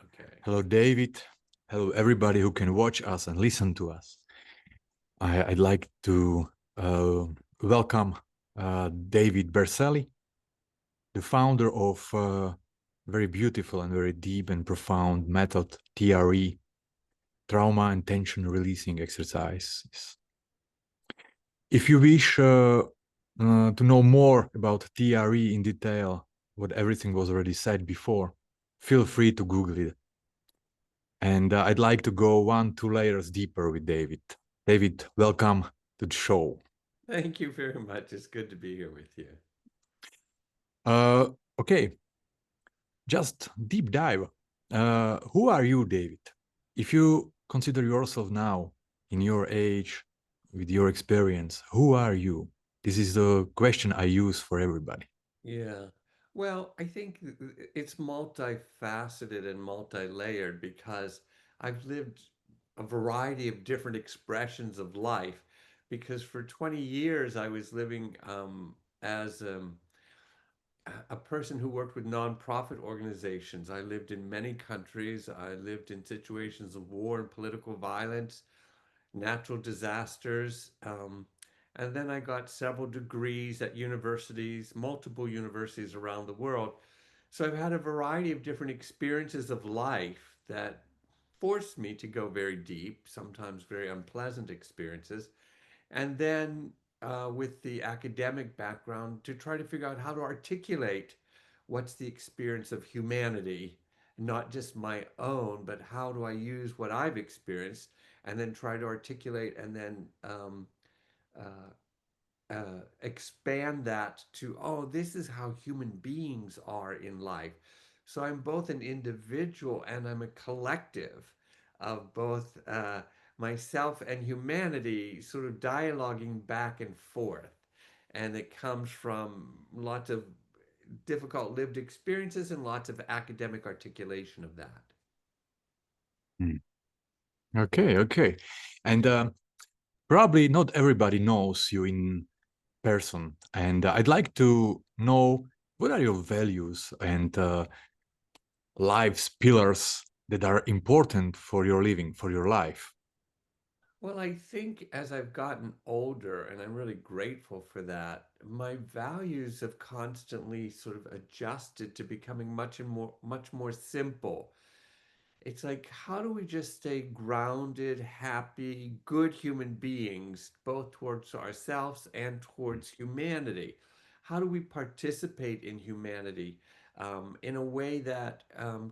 Okay. Hello, David. Hello, everybody who can watch us and listen to us. I'd like to welcome David Berceli, the founder of very beautiful and very deep and profound method, TRE, trauma and tension releasing exercises. If you wish to know more about TRE in detail, what everything was already said before, feel free to Google it. And I'd like to go 1-2 layers deeper with David. David, welcome to the show. Thank you very much. It's good to be here with you. Okay, just deep dive. Who are you, David? If you consider yourself now, in your age, with your experience, who are you? This is the question I use for everybody. Yeah. Well, I think it's multifaceted and multi-layered because I've lived a variety of different expressions of life. Because for 20 years I was living as a person who worked with nonprofit organizations. I lived in many countries. I lived in situations of war and political violence, natural disasters. And then I got several degrees at universities, multiple universities around the world. So I've had a variety of different experiences of life that forced me to go very deep, sometimes very unpleasant experiences. And then with the academic background, to try to figure out how to articulate what's the experience of humanity, not just my own, but how do I use what I've experienced and then try to articulate and then uh, expand that to, oh, this is how human beings are in life. So I'm both an individual and I'm a collective of both myself and humanity, sort of dialoguing back and forth. And it comes from lots of difficult lived experiences and lots of academic articulation of that. Hmm. Okay, okay. And probably not everybody knows you in person. And I'd like to know what are your values and life's pillars that are important for your living, for your life. Well, I think as I've gotten older, and I'm really grateful for that, my values have constantly sort of adjusted to becoming much more simple. It's like, how do we just stay grounded, happy, good human beings, both towards ourselves and towards humanity? How do we participate in humanity in a way that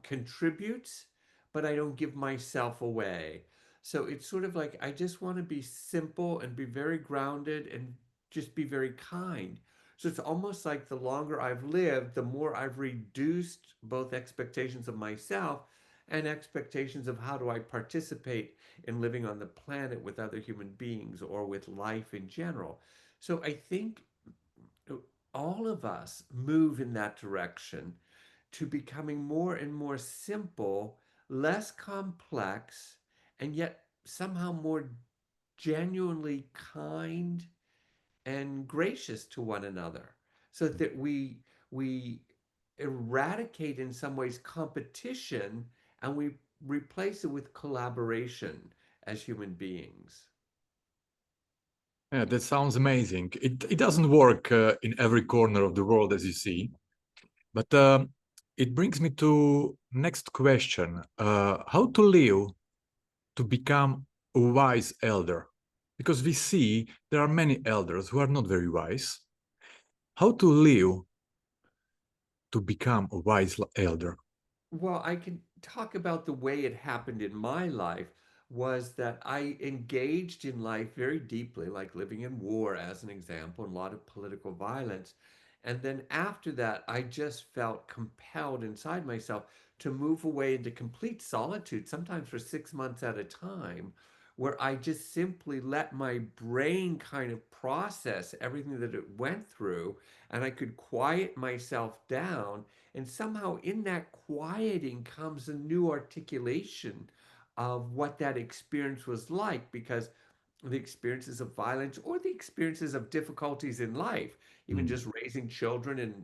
contributes, but I don't give myself away? So it's sort of like I just want to be simple and be very grounded and just be very kind. So it's almost like the longer I've lived, the more I've reduced both expectations of myself and expectations of how do I participate in living on the planet with other human beings or with life in general. So I think all of us move in that direction to becoming more and more simple, less complex, and yet somehow more genuinely kind and gracious to one another so that we eradicate in some ways competition and we replace it with collaboration as human beings. Yeah, that sounds amazing. It doesn't work in every corner of the world, as you see, but it brings me to next question: how to live to become a wise elder? Because we see there are many elders who are not very wise. How to live to become a wise elder? Well, I can talk about the way it happened in my life was that I engaged in life very deeply, like living in war, as an example, and a lot of political violence. And then after that, I just felt compelled inside myself to move away into complete solitude, sometimes for 6 months at a time, where I just simply let my brain kind of process everything that it went through, and I could quiet myself down and somehow in that quieting comes a new articulation of what that experience was like because the experiences of violence or the experiences of difficulties in life, even Mm, just raising children and,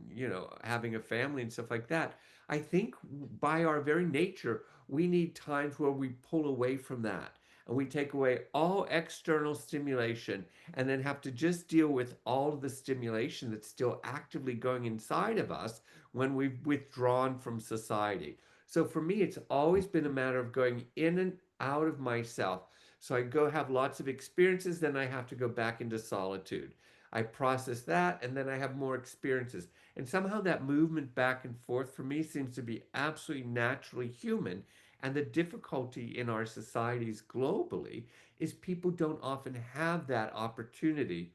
having a family and stuff like that. I think by our very nature, we need times where we pull away from that and we take away all external stimulation and then have to just deal with all of the stimulation that's still actively going inside of us when we've withdrawn from society. So for me, it's always been a matter of going in and out of myself. So I go have lots of experiences, then I have to go back into solitude. I process that, and then I have more experiences. And somehow that movement back and forth for me seems to be absolutely naturally human. And the difficulty in our societies globally is people don't often have that opportunity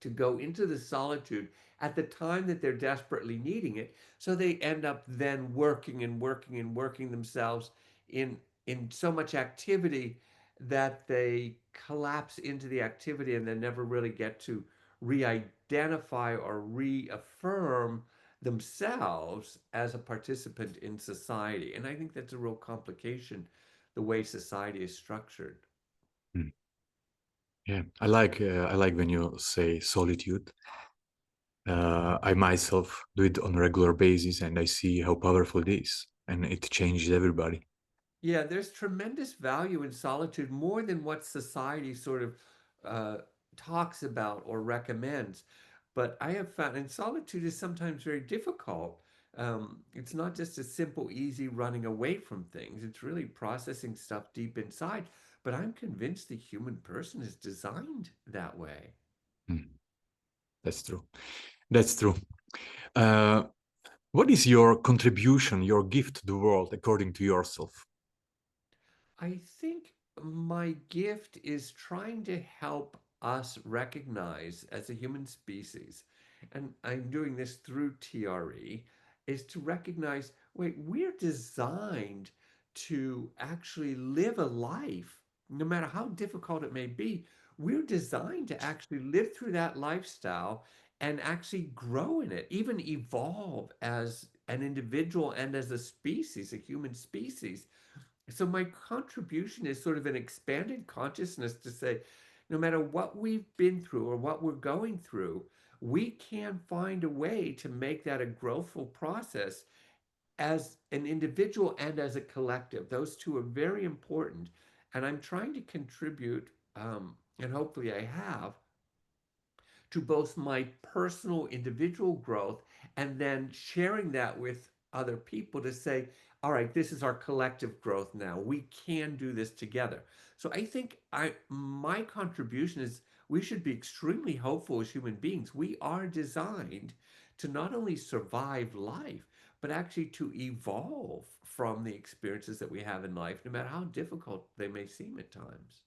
to go into the solitude at the time that they're desperately needing it. So they end up then working and working and working themselves in so much activity that they collapse into the activity and then never really get to re-identify or reaffirm themselves as a participant in society. And I think that's a real complication, the way society is structured. mm. Yeah, I like when you say solitude. I myself do it on a regular basis, and I see how powerful it is, and it changes everybody. Yeah, there's tremendous value in solitude, more than what society sort of uh, talks about or recommends. But I have found, and solitude is sometimes very difficult. It's not just a simple, easy running away from things. It's really processing stuff deep inside. But I'm convinced the human person is designed that way. Mm, that's true. That's true. Uh, what is your contribution, your gift to the world, according to yourself? I think my gift is trying to help us recognize as a human species, and I'm doing this through TRE, is to recognize, wait, we're designed to actually live a life, no matter how difficult it may be. We're designed to actually live through that lifestyle and actually grow in it, even evolve as an individual and as a species, a human species. So my contribution is sort of an expanded consciousness to say, no matter what we've been through or what we're going through, we can find a way to make that a growthful process as an individual and as a collective. Those two are very important. And I'm trying to contribute, and hopefully I have, to both my personal individual growth and then sharing that with other people to say, all right, this is our collective growth now. We can do this together. So I think my contribution is we should be extremely hopeful as human beings. We are designed to not only survive life, but actually to evolve from the experiences that we have in life, no matter how difficult they may seem at times.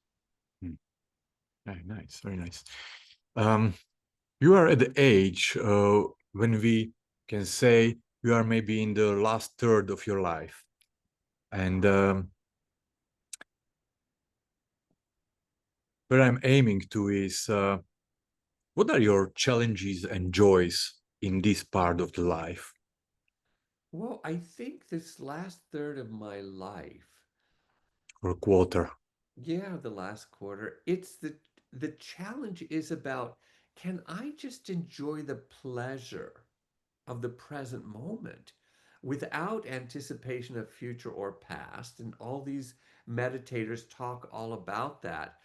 Mm, very nice, very nice. Um, you are at the age when we can say you are maybe in the last third of your life, and where I'm aiming to is what are your challenges and joys in this part of the life Well, I think this last third of my life, or quarter? yeah, the last quarter, it's the challenge is about, can I just enjoy the pleasure of the present moment without anticipation of future or past? And all these meditators talk all about that.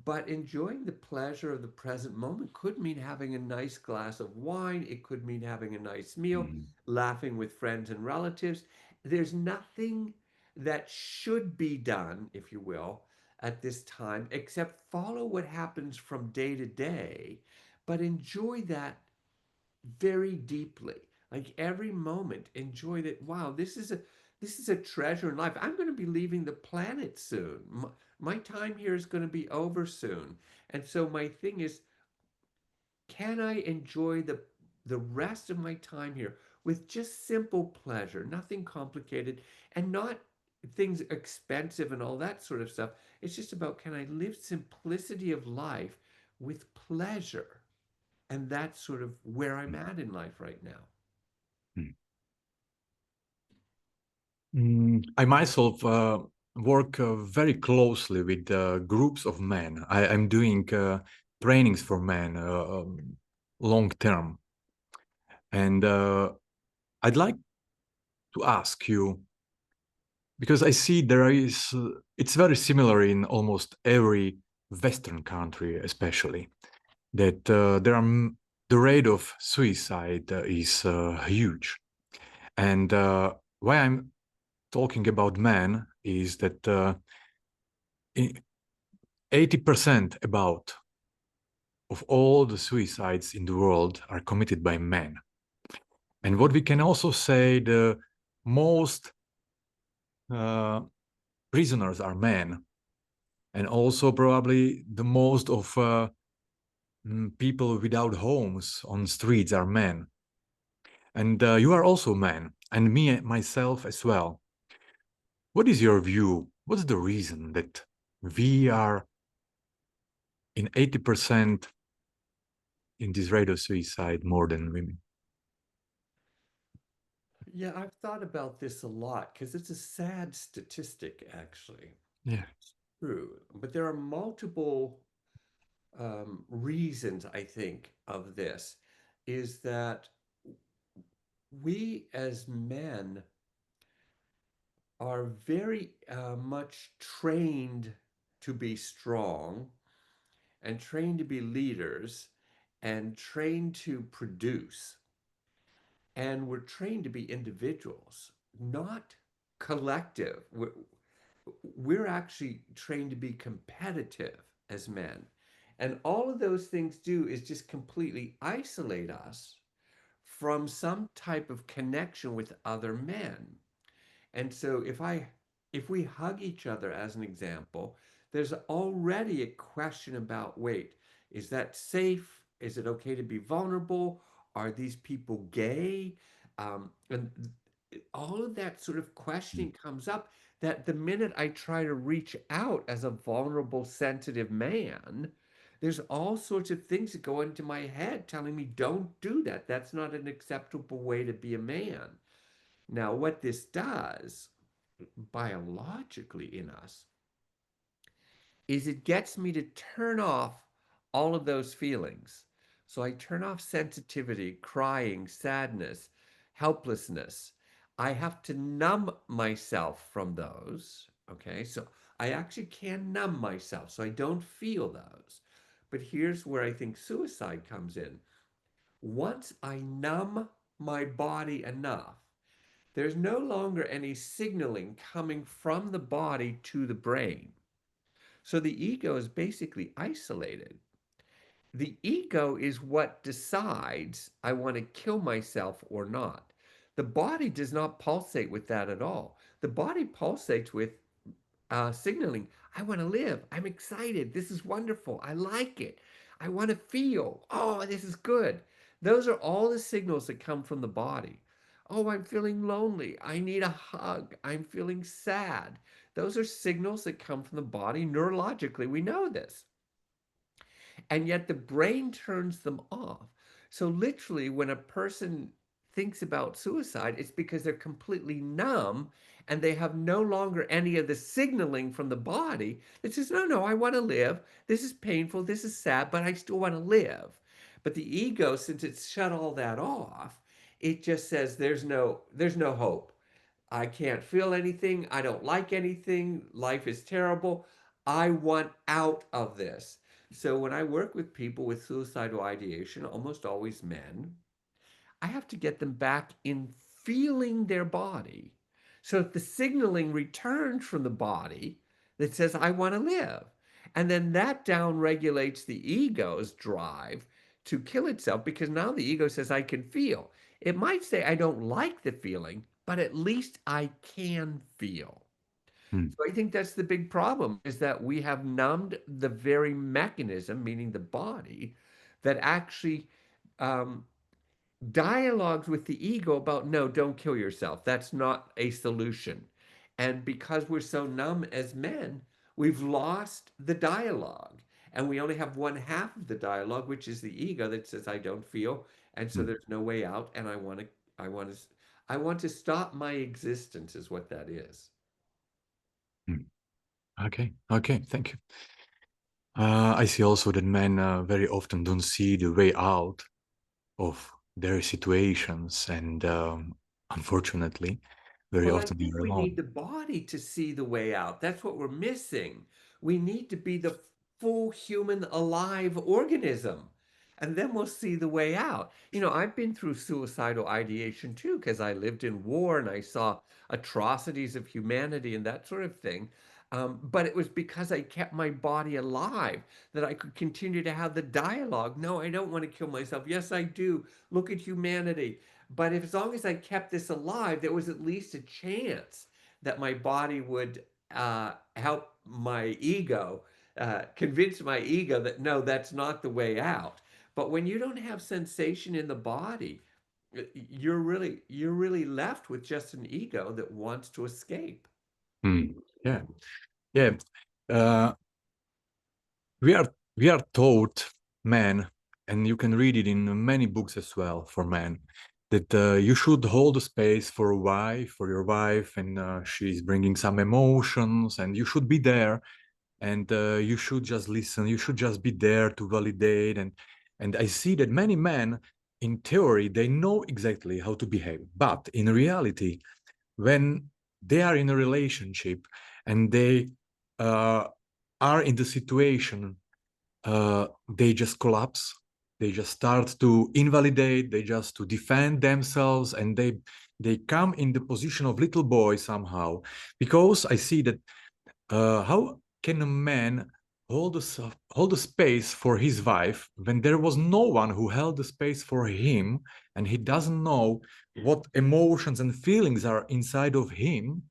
But enjoying the pleasure of the present moment could mean having a nice glass of wine. It could mean having a nice meal, Mm, laughing with friends and relatives. There's nothing that should be done, if you will, at this time, except follow what happens from day to day, but enjoy that very deeply. Like every moment, enjoy that. Wow, this is a treasure in life. I'm going to be leaving the planet soon. My time here is going to be over soon. And so my thing is, can I enjoy the rest of my time here with just simple pleasure, nothing complicated, and not things expensive and all that sort of stuff. It's just about, can I live simplicity of life with pleasure? And that's sort of where I'm mm, at in life right now. mm. I myself work very closely with groups of men. I'm doing trainings for men long term. And I'd like to ask you, because I see there is, it's very similar in almost every Western country, especially, that the rate of suicide is huge. And why I'm talking about men is that 80% about of all the suicides in the world are committed by men. And what we can also say, the most uh, prisoners are men, and also probably the most of people without homes on streets are men. And you are also man, and me myself as well. What is your view? What's the reason that we are in 80% in this rate of suicide more than women? Yeah, I've thought about this a lot because it's a sad statistic, actually. Yeah. True. But there are multiple reasons, I think, of this is that we as men are very much trained to be strong and trained to be leaders and trained to produce. And we're trained to be individuals, not collective. We're actually trained to be competitive as men. And all of those things do is just completely isolate us from some type of connection with other men. And so if we hug each other as an example, there's already a question about, wait, is that safe? Is it okay to be vulnerable? Are these people gay? And all of that sort of Mm. questioning comes up that the minute I try to reach out as a vulnerable, sensitive man, there's all sorts of things that go into my head telling me, don't do that. That's not an acceptable way to be a man. Now, what this does biologically in us is it gets me to turn off all of those feelings. So I turn off sensitivity, crying, sadness, helplessness. I have to numb myself from those. Okay. So I actually can numb myself so I don't feel those. But here's where I think suicide comes in. Once I numb my body enough, there's no longer any signaling coming from the body to the brain. So the ego is basically isolated. The ego is what decides I want to kill myself or not. The body does not pulsate with that at all. The body pulsates with signaling, I want to live. I'm excited. This is wonderful. I like it. I want to feel, oh, this is good. Those are all the signals that come from the body. Oh, I'm feeling lonely. I need a hug. I'm feeling sad. Those are signals that come from the body. Neurologically, we know this. And yet the brain turns them off. So literally, when a person thinks about suicide, it's because they're completely numb and they have no longer any of the signaling from the body that says, no, no, I want to live. This is painful. This is sad, but I still want to live. But the ego, since it's shut all that off, it just says there's no hope. I can't feel anything. I don't like anything. Life is terrible. I want out of this. So when I work with people with suicidal ideation, almost always men, I have to get them back in feeling their body. So if the signaling returns from the body that says, I want to live. And then that down regulates the ego's drive to kill itself because now the ego says, I can feel. It might say, I don't like the feeling, but at least I can feel. Mm. So I think that's the big problem is that we have numbed the very mechanism, meaning the body, that actually um, dialogues with the ego about no, don't kill yourself. That's not a solution. And because we're so numb as men, we've lost the dialogue. And we only have one half of the dialogue, which is the ego that says, I don't feel. And so Mm. there's no way out. And I want to, I want to stop my existence, is what that is. Mm. Okay, okay, thank you. I see also that men very often don't see the way out of their situations, and unfortunately, very Well, I often think they're we need alone. the body to see the way out. That's what we're missing. We need to be the full human alive organism. And then we'll see the way out. You know, I've been through suicidal ideation too, because I lived in war and I saw atrocities of humanity and that sort of thing. But it was because I kept my body alive that I could continue to have the dialogue. No, I don't want to kill myself. Yes, I do. Look at humanity. But if, as long as I kept this alive, there was at least a chance that my body would help my ego, convince my ego that no, that's not the way out. But when you don't have sensation in the body, you're really left with just an ego that wants to escape. Hmm. Yeah, yeah. Uh, we are taught, men, and you can read it in many books as well for men, that you should hold a space for a wife, for your wife, and she's bringing some emotions, and you should be there, and you should just listen. You should just be there to validate. And I see that many men, in theory, they know exactly how to behave, but in reality, when they are in a relationship and they uh, are in the situation, they just collapse. They just start to invalidate. They just to defend themselves, and they come in the position of little boy somehow. Because I see that how can a man hold a space for his wife when there was no one who held the space for him, and he doesn't know what emotions and feelings are inside of him?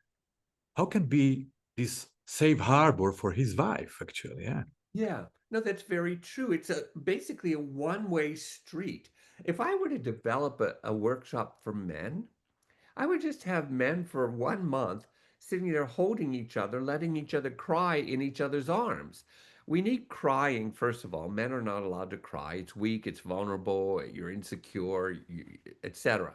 How can be this safe harbor for his wife, actually? Yeah. Yeah, no, that's very true. It's basically a one-way street. If I were to develop a workshop for men, I would just have men for 1 month sitting there holding each other, letting each other cry in each other's arms. We need crying, first of all. Men are not allowed to cry. It's weak, it's vulnerable, you're insecure, etc.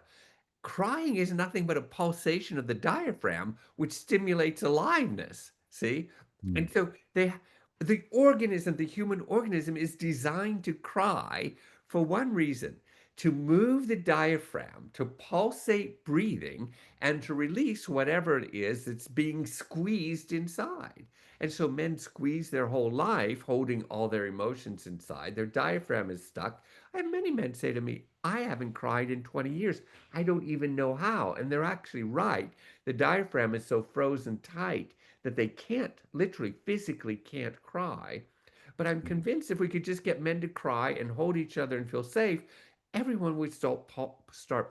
Crying is nothing but a pulsation of the diaphragm, which stimulates aliveness. See? Mm. And so the human organism is designed to cry for one reason, to move the diaphragm, to pulsate breathing, and to release whatever it is that's being squeezed inside. And so men squeeze their whole life, holding all their emotions inside. Their diaphragm is stuck. I have many men say to me, I haven't cried in 20 years. I don't even know how. And they're actually right. The diaphragm is so frozen tight that they can't, literally, physically can't cry. But I'm convinced if we could just get men to cry and hold each other and feel safe, everyone would start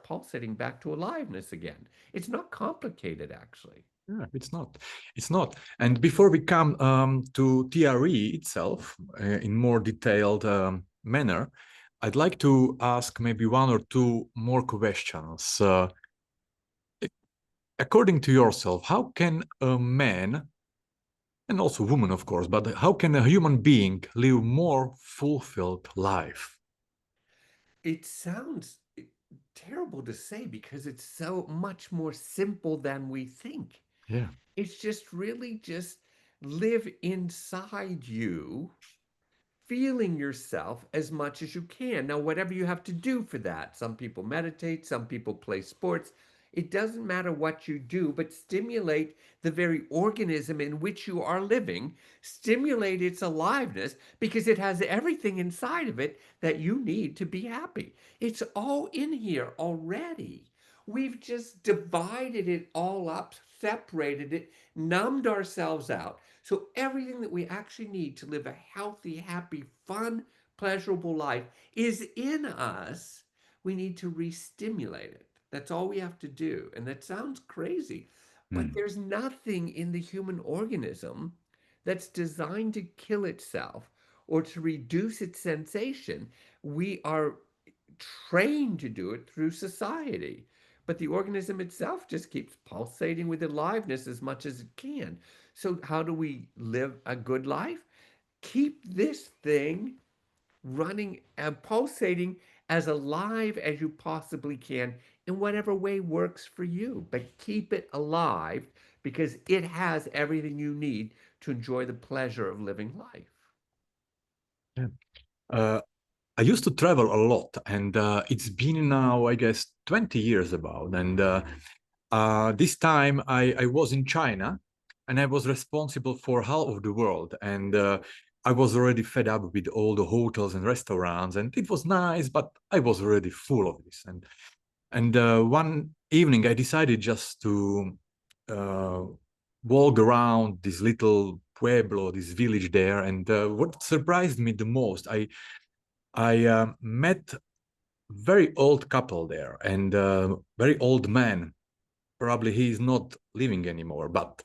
pulsating back to aliveness again. It's not complicated, actually. Yeah, it's not. It's not. And before we come to TRE itself in more detailed manner, I'd like to ask maybe one or two more questions. According to yourself, how can a man, and also woman, of course, but how can a human being live more fulfilled life? It sounds terrible to say because it's so much more simple than we think. Yeah. It's just really just live inside you, feeling yourself as much as you can. Now, whatever you have to do for that, some people meditate, some people play sports. It doesn't matter what you do, but stimulate the very organism in which you are living, stimulate its aliveness because it has everything inside of it that you need to be happy. It's all in here already. We've just divided it all up, separated it, numbed ourselves out. So everything that we actually need to live a healthy, happy, fun, pleasurable life is in us. We need to re-stimulate it. That's all we have to do. And that sounds crazy, but Hmm. there's nothing in the human organism that's designed to kill itself or to reduce its sensation. We are trained to do it through society. But the organism itself just keeps pulsating with aliveness as much as it can. So, how do we live a good life? Keep this thing running and pulsating as alive as you possibly can in whatever way works for you. But keep it alive because it has everything you need to enjoy the pleasure of living life. Yeah. I used to travel a lot, and it's been now, I guess, 20 years about. And this time I was in China, and I was responsible for half of the world. And I was already fed up with all the hotels and restaurants, and it was nice, but I was already full of this. And one evening, I decided just to uh, walk around this little pueblo, this village there. And what surprised me the most, I met very old couple there, and very old man. Probably he is not living anymore, but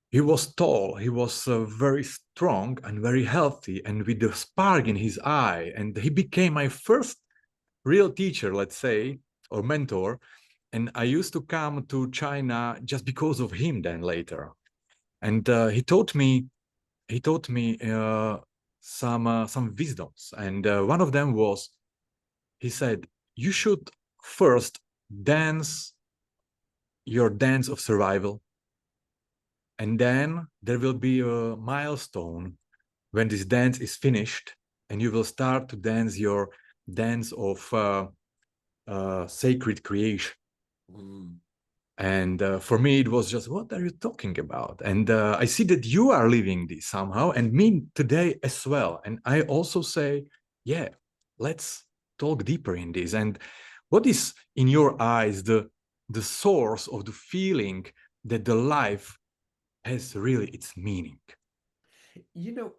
he was tall, he was very strong and very healthy, and with the spark in his eye. And he became my first real teacher, let's say, or mentor. And I used to come to China just because of him then later. And he taught me some wisdoms. And one of them was, he said, you should first dance your dance of survival, and then there will be a milestone when this dance is finished, and you will start to dance your dance of sacred creation. Mm. And for me, it was just, what are you talking about? And I see that you are living this somehow, and me today as well. And I also say, yeah, let's talk deeper in this. And what is, in your eyes, the source of the feeling that the life has really its meaning? You know,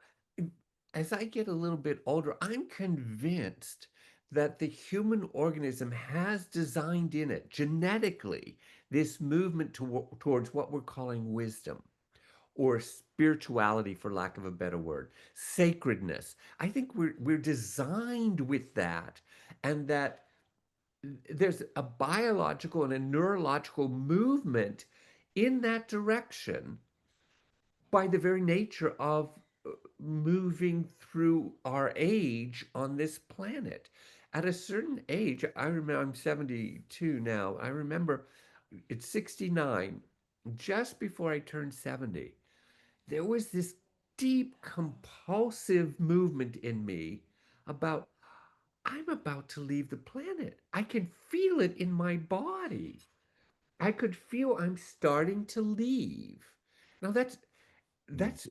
as I get a little bit older, I'm convinced that the human organism has designed in it genetically this movement towards what we're calling wisdom or spirituality, for lack of a better word, sacredness. I think we're designed with that, and that there's a biological and a neurological movement in that direction by the very nature of moving through our age on this planet. At a certain age, I remember, I'm 72 now. I remember at 69, just before I turned 70, there was this deep compulsive movement in me about, I'm about to leave the planet. I can feel it in my body. I could feel I'm starting to leave. Now that's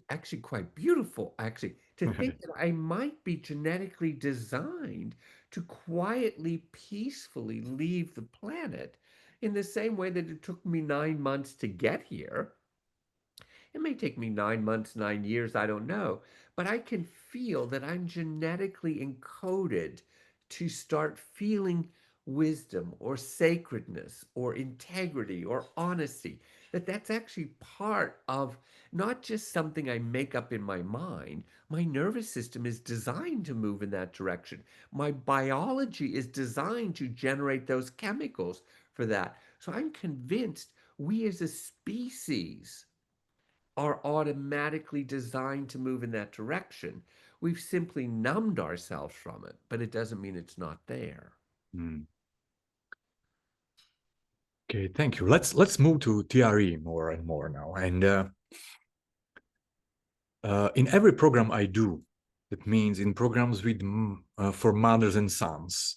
actually quite beautiful, actually, to think that I might be genetically designed to quietly, peacefully leave the planet in the same way that it took me 9 months to get here. It may take me 9 months, 9 years, I don't know. But I can feel that I'm genetically encoded to start feeling wisdom or sacredness or integrity or honesty. That's actually part of not just something I make up in my mind. My nervous system is designed to move in that direction. My biology is designed to generate those chemicals for that. So I'm convinced we as a species are automatically designed to move in that direction. We've simply numbed ourselves from it, but it doesn't mean it's not there. Mm. Okay, thank you. Let's move to TRE more and more now. And in every program I do, that means in programs with for mothers and sons,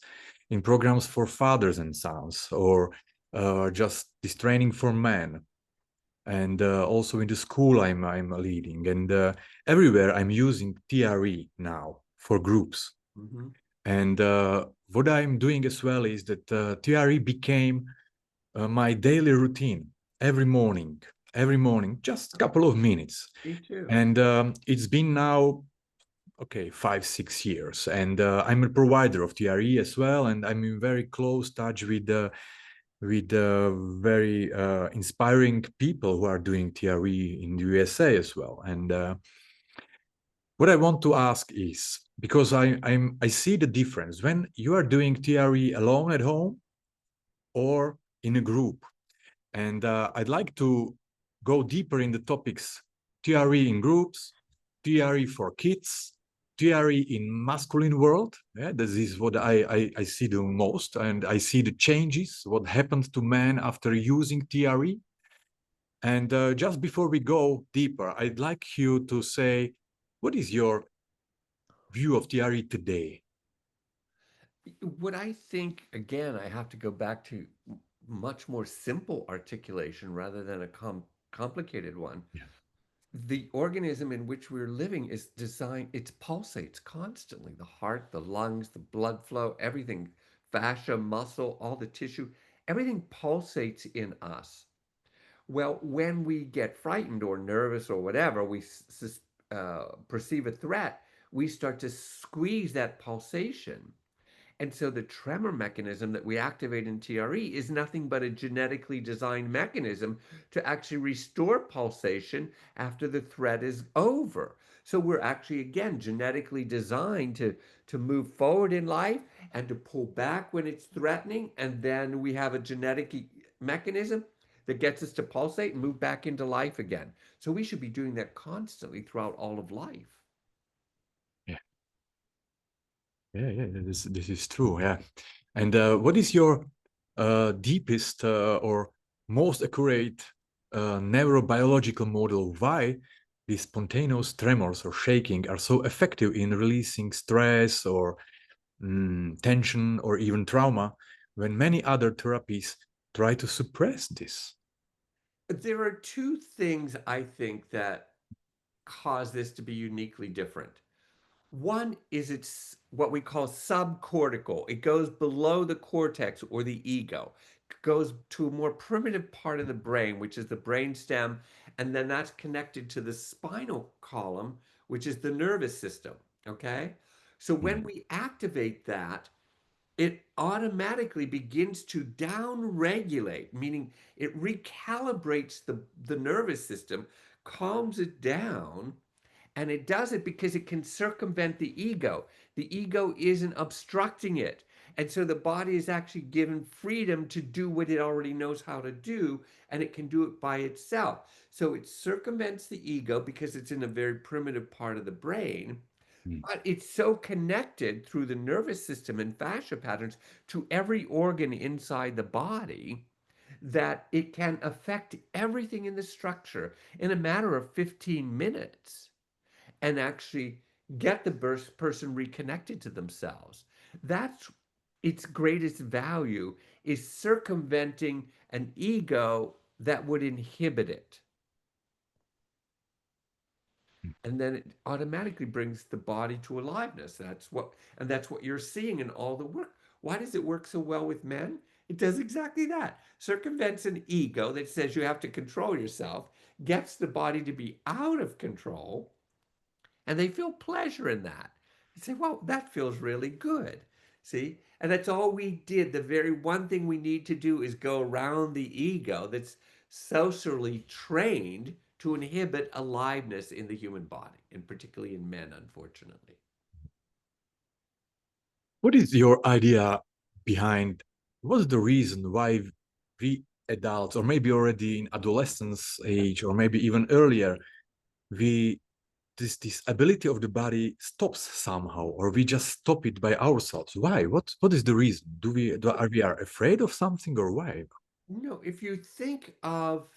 in programs for fathers and sons, or just this training for men, and also in the school I'm leading, and everywhere I'm using TRE now for groups. Mm-hmm. And what I'm doing as well is that TRE became my daily routine every morning, just a couple of minutes. Me too. And it's been now, okay, 5 6 years, and I'm a provider of TRE as well, and I'm in very close touch with very inspiring people who are doing TRE in the USA as well. And what I want to ask is, because I see the difference when you are doing TRE alone at home or in a group. And I'd like to go deeper in the topics: TRE in groups, TRE for kids, TRE in masculine world. Yeah, this is what I see the most, and I see the changes, what happened to men after using TRE. And just before we go deeper, I'd like you to say, what is your view of TRE today? What I think, again, I have to go back to much more simple articulation rather than a complicated one. Yeah. The organism in which we're living is designed, it pulsates constantly. The heart, the lungs, the blood flow, everything, fascia, muscle, all the tissue, everything pulsates in us. Well, when we get frightened or nervous or whatever, we perceive a threat, we start to squeeze that pulsation. And so the tremor mechanism that we activate in TRE is nothing but a genetically designed mechanism to actually restore pulsation after the threat is over. So we're actually, again, genetically designed to move forward in life and to pull back when it's threatening. And then we have a genetic mechanism that gets us to pulsate and move back into life again. So we should be doing that constantly throughout all of life. Yeah, yeah. This is true. Yeah. And what is your deepest or most accurate neurobiological model? Why these spontaneous tremors or shaking are so effective in releasing stress or tension or even trauma when many other therapies try to suppress this? There are two things I think that cause this to be uniquely different. One is it's what we call subcortical. It goes below the cortex or the ego. It goes to a more primitive part of the brain, which is the brain stem, and then that's connected to the spinal column, which is the nervous system. Okay? So when Mm, we activate that, it automatically begins to down-regulate, meaning it recalibrates the nervous system, calms it down, and it does it because it can circumvent the ego. The ego isn't obstructing it. And so the body is actually given freedom to do what it already knows how to do, and it can do it by itself. So it circumvents the ego because it's in a very primitive part of the brain, mm, but it's so connected through the nervous system and fascia patterns to every organ inside the body that it can affect everything in the structure in a matter of 15 minutes and actually get the person reconnected to themselves. That's its greatest value, is circumventing an ego that would inhibit it. mm. And then it automatically brings the body to aliveness. That's what you're seeing in all the work. Why does it work so well with men? It does exactly that. Circumvents an ego that says you have to control yourself, gets the body to be out of control, and they feel pleasure in that. You say, well, that feels really good. See? And that's all we did. The very one thing we need to do is go around the ego that's socially trained to inhibit aliveness in the human body, and particularly in men, unfortunately. What is your idea behind what's the reason why we adults, or maybe already in adolescence age, or maybe even earlier, we this ability of the body stops somehow, or we just stop it by ourselves? Why? What is the reason? Are we are afraid of something, or why? No, if you think of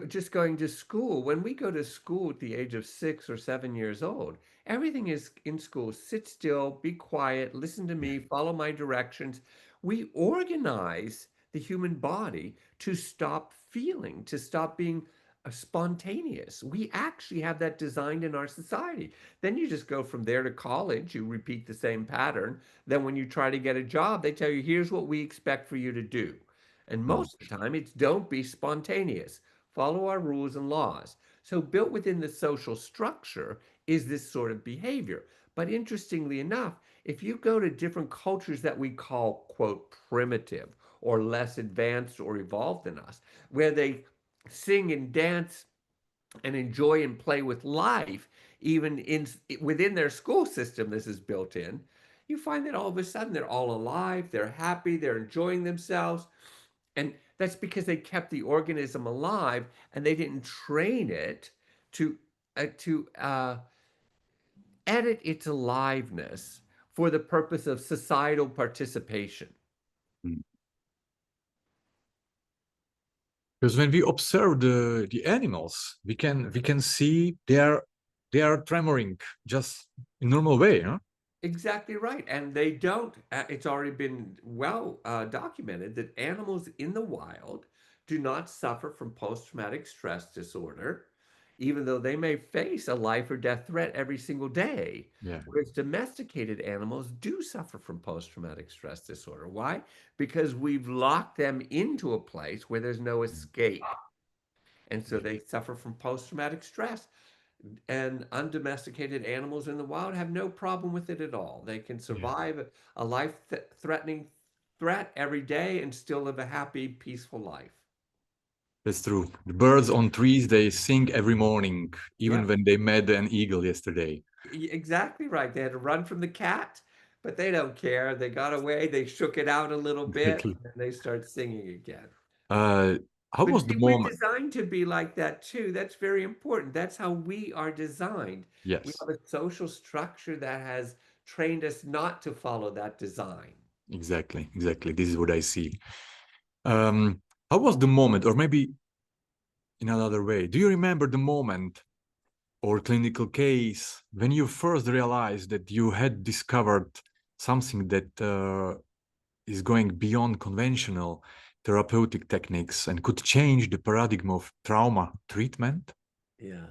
just going to school. When we go to school at the age of 6 or 7 years old, everything is in school. Sit still, be quiet, listen to Yeah. me, follow my directions. We organize the human body to stop feeling, to stop being spontaneous. We actually have that designed in our society. Then you just go from there to college, you repeat the same pattern. Then when you try to get a job, they tell you, here's what we expect for you to do. And Mm, most of the time, it's don't be spontaneous, follow our rules and laws. So, built within the social structure is this sort of behavior. But interestingly enough, if you go to different cultures that we call, quote, primitive or less advanced or evolved than us, where they sing and dance and enjoy and play with life, even within their school system, this is built in. You find that all of a sudden they're all alive, they're happy, they're enjoying themselves, and that's because they kept the organism alive and they didn't train it to edit its aliveness for the purpose of societal participation. mm. Because when we observe the animals, we can see they are tremoring just in normal way, huh? Exactly right. And they don't, it's already been well documented that animals in the wild do not suffer from post-traumatic stress disorder, even though they may face a life or death threat every single day. Yeah, Whereas domesticated animals do suffer from post-traumatic stress disorder. Why? Because we've locked them into a place where there's no escape. And so yeah, they suffer from post-traumatic stress. And undomesticated animals in the wild have no problem with it at all. They can yeah. survive a life-threatening threat every day and still live a happy, peaceful life. That's true. The birds on trees, they sing every morning, even Yep, when they met an eagle yesterday. exactly right. They had to run from the cat, but they don't care. They got away, they shook it out a little bit, Exactly. and they start singing again. Uh, how But was the see, we're moment? designed to be like that too. That's very important. That's how we are designed. We Yes, have a social structure that has trained us not to follow that design. exactly, exactly. This is what I see. Um, how was the moment, or maybe in another way, do you remember the moment or clinical case when you first realized that you had discovered something that is going beyond conventional therapeutic techniques and could change the paradigm of trauma treatment? Yeah.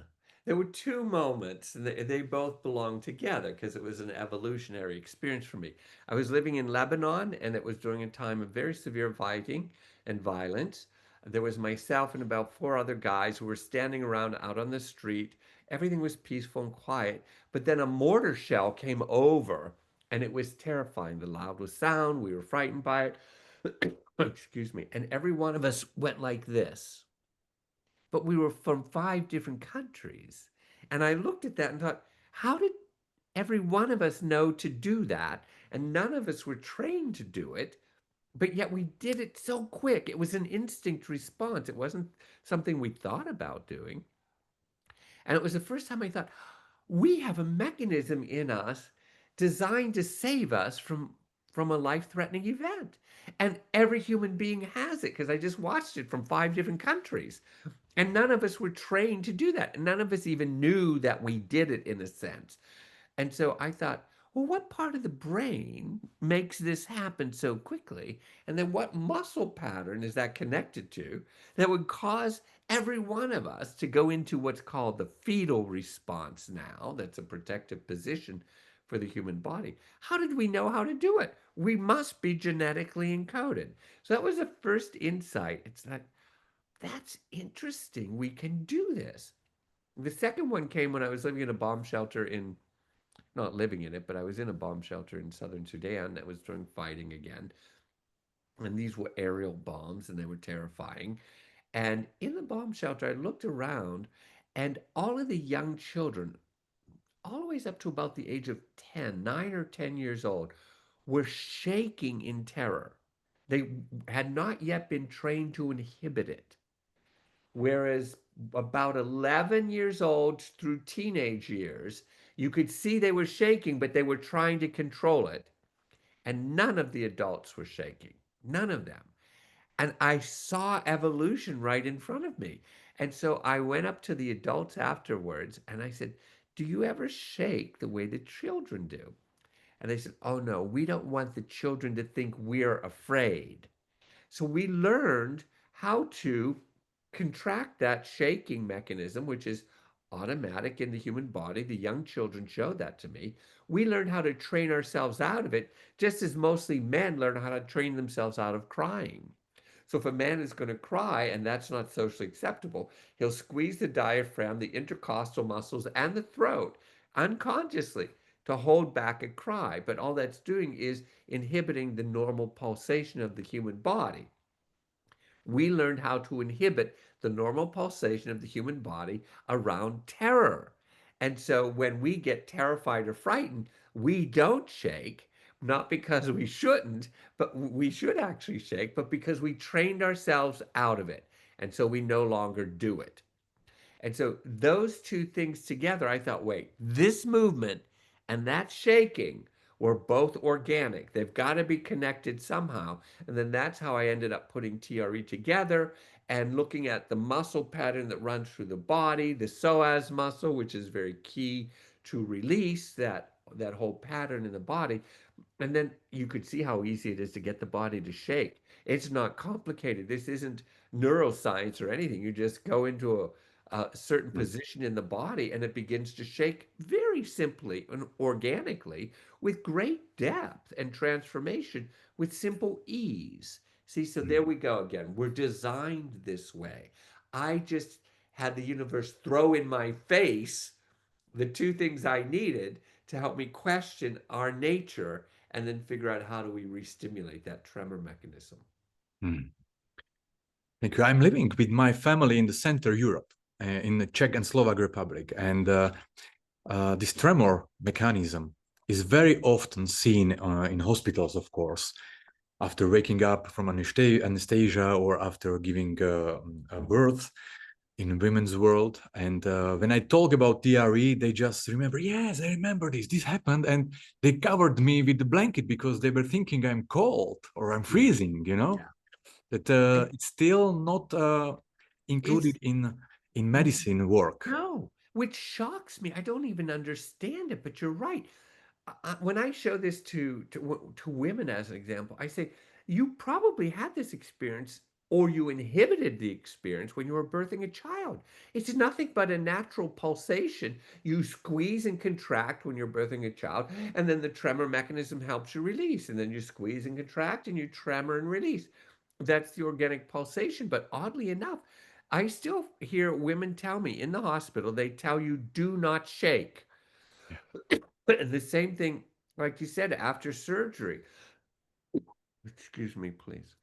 There were two moments, and they both belong together because it was an evolutionary experience for me. I was living in Lebanon, and it was during a time of very severe fighting and violence. There was myself and about four other guys who were standing around out on the street. Everything was peaceful and quiet, but then a mortar shell came over, and it was terrifying. The loudest sound, we were frightened by it. Excuse me. And every one of us went like this, but we were from five different countries. And I looked at that and thought, how did every one of us know to do that? And none of us were trained to do it, but yet we did it so quick. It was an instinct response. It wasn't something we thought about doing. And it was the first time I thought, we have a mechanism in us designed to save us from a life-threatening event. And every human being has it because I just watched it from five different countries. And none of us were trained to do that. And none of us even knew that we did it in a sense. And so I thought, well, what part of the brain makes this happen so quickly? And then what muscle pattern is that connected to that would cause every one of us to go into what's called the fetal response now? That's a protective position for the human body. How did we know how to do it? We must be genetically encoded. So that was the first insight. It's like, that's interesting. We can do this. The second one came when I was living in a bomb shelter in, not living in it, but I was in a bomb shelter in southern Sudan that was during fighting again. And these were aerial bombs and they were terrifying. And in the bomb shelter, I looked around and all of the young children, all the way up to about the age of 10, 9 or 10 years old, were shaking in terror. They had not yet been trained to inhibit it. Whereas about 11 years old through teenage years, you could see they were shaking, but they were trying to control it. And none of the adults were shaking. None of them. And I saw evolution right in front of me. And so I went up to the adults afterwards and I said, do you ever shake the way the children do? And they said, oh no, we don't want the children to think we're afraid. So we learned how to contract that shaking mechanism, which is automatic in the human body. The young children showed that to me. We learned how to train ourselves out of it, just as mostly men learn how to train themselves out of crying. So if a man is going to cry and that's not socially acceptable, he'll squeeze the diaphragm, the intercostal muscles, and the throat unconsciously to hold back a cry. But all that's doing is inhibiting the normal pulsation of the human body. We learned how to inhibit the normal pulsation of the human body around terror. And so when we get terrified or frightened, we don't shake, not because we shouldn't, but we should actually shake, but because we trained ourselves out of it. And so we no longer do it. And so those two things together, I thought, wait, this movement and that shaking were both organic. They've got to be connected somehow. And then that's how I ended up putting TRE together and looking at the muscle pattern that runs through the body, the psoas muscle, which is very key to release that whole pattern in the body. And then you could see how easy it is to get the body to shake. It's not complicated. This isn't neuroscience or anything. You just go into a certain Mm, position in the body and it begins to shake very simply and organically with great depth and transformation with simple ease. See, so mm, there we go again. We're designed this way. I just had the universe throw in my face the two things I needed to help me question our nature and then figure out how do we re-stimulate that tremor mechanism. mm. Thank you. I'm living with my family in the Center Europe, in the Czech and Slovak Republic, and this tremor mechanism is very often seen in hospitals, of course, after waking up from anesthesia or after giving a birth in women's world. And when I talk about TRE, they just remember, yes, I remember this. This happened, and they covered me with the blanket because they were thinking I'm cold or I'm Yeah, freezing. yeah. That And it's still not it's included in medicine work. no, which shocks me. I don't even understand it, but you're right. When I show this to women as an example, I say, you probably had this experience or you inhibited the experience when you were birthing a child. It's nothing but a natural pulsation. You squeeze and contract when you're birthing a child, and then the tremor mechanism helps you release. And then you squeeze and contract and you tremor and release. That's the organic pulsation. But oddly enough, I still hear women tell me in the hospital, they tell you, do not shake. Yeah, And the same thing, like you said, after surgery. Excuse me, please.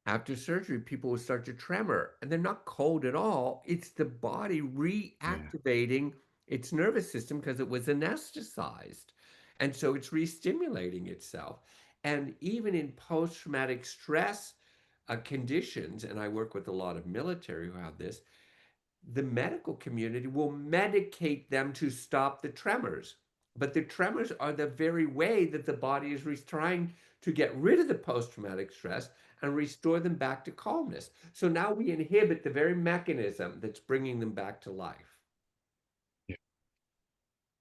After surgery, people will start to tremor, and they're not cold at all. It's the body yeah, reactivating its nervous system because it was anesthetized. And so it's re-stimulating itself. And even in post-traumatic stress conditions, and I work with a lot of military who have this, the medical community will medicate them to stop the tremors. But the tremors are the very way that the body is trying to get rid of the post traumatic stress and restore them back to calmness. So now we inhibit the very mechanism that's bringing them back to life. yeah,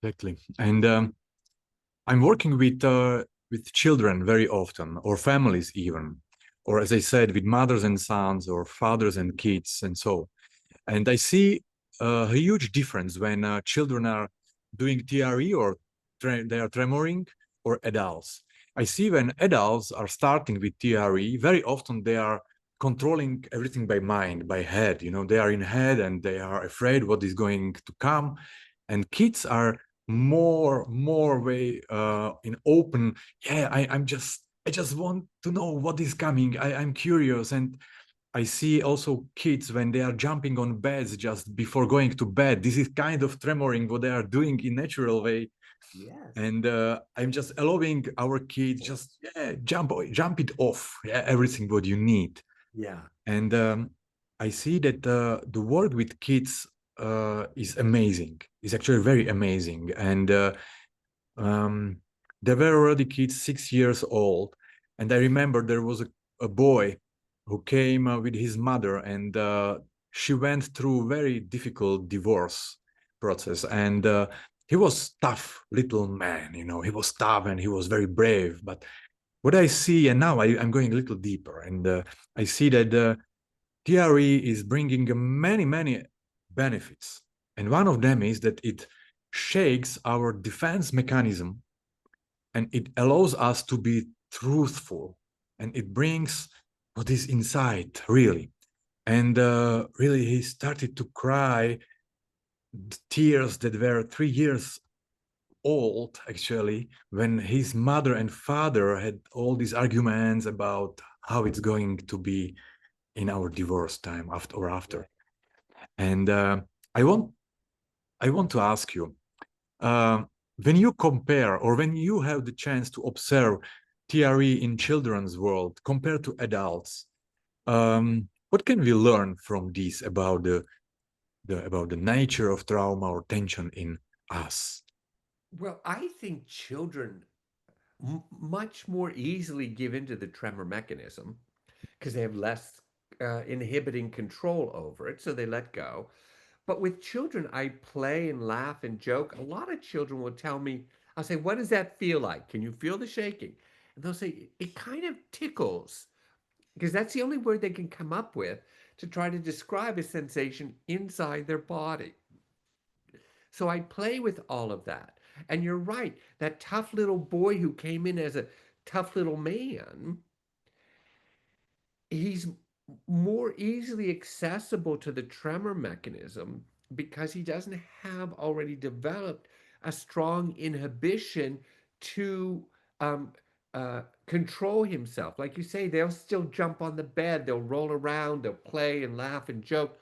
exactly. And I'm working with children very often, or families even, or as I said, with mothers and sons, or fathers and kids, and so. And I see a huge difference when children are doing TRE or they are tremoring, or adults. I see when adults are starting with TRE, very often they are controlling everything by mind, by head. They are in head and they are afraid what is going to come. And kids are more way in open. Yeah, I just want to know what is coming. I'm curious. And I see also kids when they are jumping on beds just before going to bed. This is kind of tremoring what they are doing in natural way. Yes. And I'm just allowing our kids just, yeah, jump it off. Yeah, everything what you need. Yeah. And I see that the work with kids is amazing. It's actually very amazing. And um, there were already kids 6 years old, and I remember there was a boy who came with his mother, and she went through very difficult divorce process, and he was tough little man. He was tough and he was very brave. But what I see, and now I'm going a little deeper, and I see that TRE is bringing many benefits, and one of them is that it shakes our defense mechanism, and it allows us to be truthful, and it brings what is inside really. And really he started to cry tears that were 3 years old, actually, when his mother and father had all these arguments about how it's going to be in our divorce time after. And i want I want to ask you, uh, when you compare, or when you have the chance to observe TRE in children's world compared to adults, what can we learn from this about the nature of trauma or tension in us? Well, I think children much more easily give into the tremor mechanism because they have less inhibiting control over it, so they let go. But with children, I play and laugh and joke. A lot of children will tell me, I'll say, "What does that feel like? Can you feel the shaking?" And they'll say, "It kind of tickles," because that's the only word they can come up with to try to describe a sensation inside their body. So I play with all of that. And you're right, that tough little boy who came in as a tough little man, he's more easily accessible to the tremor mechanism because he doesn't have already developed a strong inhibition to um, control himself. Like you say, they'll still jump on the bed, they'll roll around, they'll play and laugh and joke.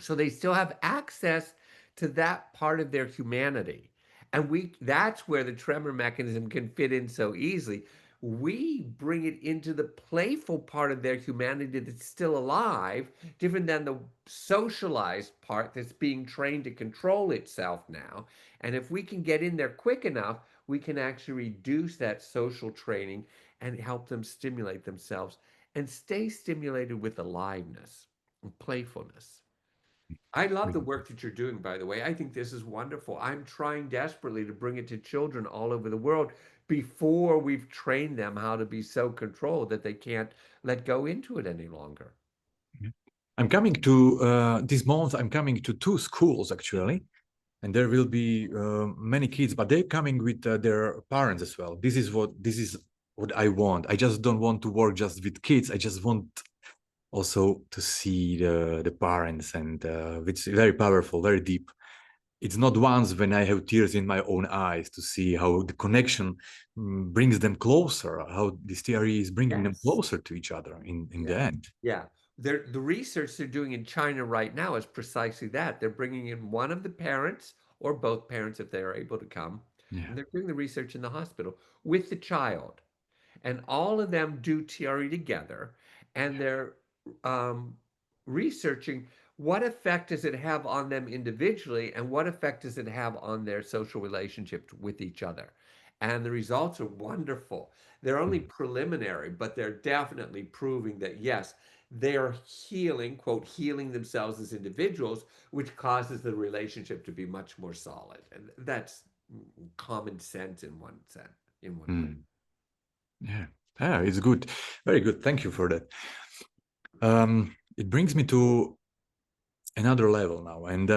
So they still have access to that part of their humanity. And that's where the tremor mechanism can fit in so easily. We bring it into the playful part of their humanity that's still alive, different than the socialized part that's being trained to control itself now. And if we can get in there quick enough, we can actually reduce that social training and help them stimulate themselves and stay stimulated with aliveness and playfulness. I love the work that you're doing, by the way. I think this is wonderful. I'm trying desperately to bring it to children all over the world before we've trained them how to be so controlled that they can't let go into it any longer. I'm coming to this month. I'm coming to two schools actually, and there will be many kids, but they're coming with their parents as well. This is what I want. I just don't want to work just with kids. I just want also to see the parents, and it's very powerful, very deep. It's not once when I have tears in my own eyes to see how the connection brings them closer, how this theory is bringing them Yes. closer to each other in the Yeah. end. Yeah. The research they're doing in China right now is precisely that. They're bringing in one of the parents or both parents if they are able to come, Yeah. and they're doing the research in the hospital with the child. And all of them do TRE together, and they're um, researching what effect does it have on them individually and what effect does it have on their social relationship with each other. And the results are wonderful. They're only Mm. preliminary, but they're definitely proving that yes, they're healing, quote, healing themselves as individuals, which causes the relationship to be much more solid. And that's common sense in one sense, in one way. Mm. Yeah. Yeah, it's good. Very good. Thank you for that. It brings me to another level now. And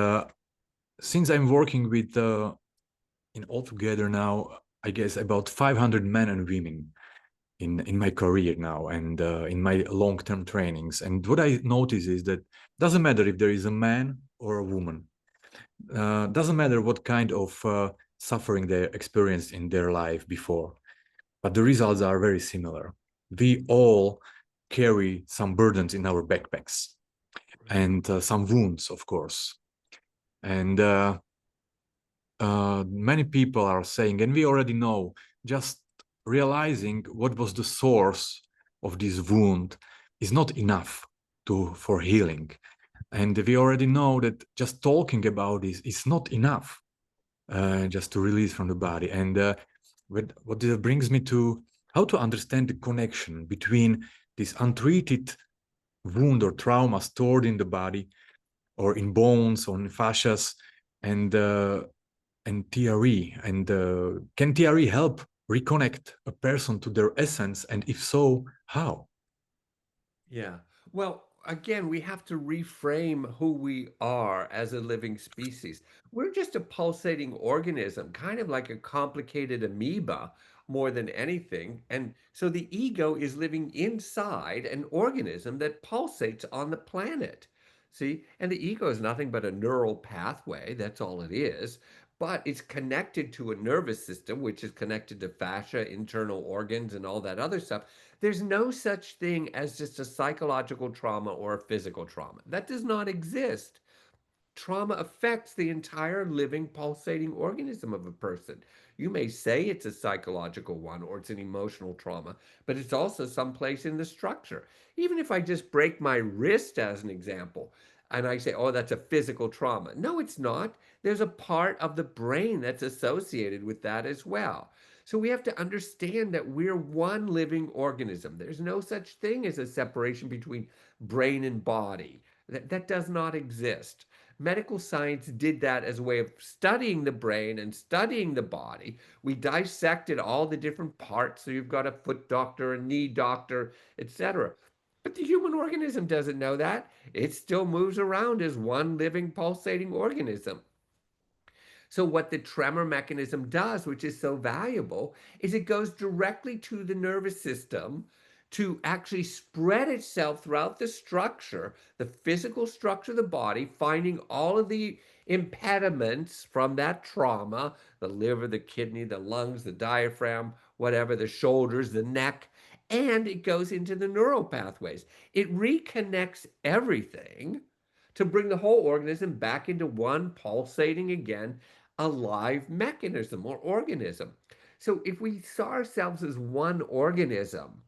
since I'm working with, in altogether now, I guess about 500 men and women in my career now, and in my long-term trainings. And what I notice is that doesn't matter if there is a man or a woman, doesn't matter what kind of suffering they experienced in their life before, but the results are very similar. We all carry some burdens in our backpacks and some wounds, of course. And many people are saying, and we already know, just realizing what was the source of this wound is not enough for healing. And we already know that just talking about this is not enough, just to release from the body. And what this brings me to how to understand the connection between this untreated wound or trauma stored in the body or in bones or in fascias and TRE. And can TRE help reconnect a person to their essence? And if so, how? Yeah. Well, again, we have to reframe who we are as a living species. We're just a pulsating organism, kind of like a complicated amoeba more than anything. And so the ego is living inside an organism that pulsates on the planet. See? And the ego is nothing but a neural pathway. That's all it is. But it's connected to a nervous system, which is connected to fascia, internal organs, and all that other stuff. There's no such thing as just a psychological trauma or a physical trauma. That does not exist. Trauma affects the entire living, pulsating organism of a person. You may say it's a psychological one or it's an emotional trauma, but it's also someplace in the structure. Even if I just break my wrist as an example, and I say, oh, that's a physical trauma. No, it's not. There's a part of the brain that's associated with that as well. So we have to understand that we're one living organism. There's no such thing as a separation between brain and body. That does not exist. Medical science did that as a way of studying the brain and studying the body. We dissected all the different parts. So you've got a foot doctor, a knee doctor, etc. But the human organism doesn't know that. It still moves around as one living, pulsating organism. So what the tremor mechanism does, which is so valuable, is it goes directly to the nervous system to actually spread itself throughout the structure, the physical structure of the body, finding all of the impediments from that trauma, the liver, the kidney, the lungs, the diaphragm, whatever, the shoulders, the neck, and it goes into the neural pathways. It reconnects everything to bring the whole organism back into one pulsating again alive mechanism or organism. So if we saw ourselves as one organism,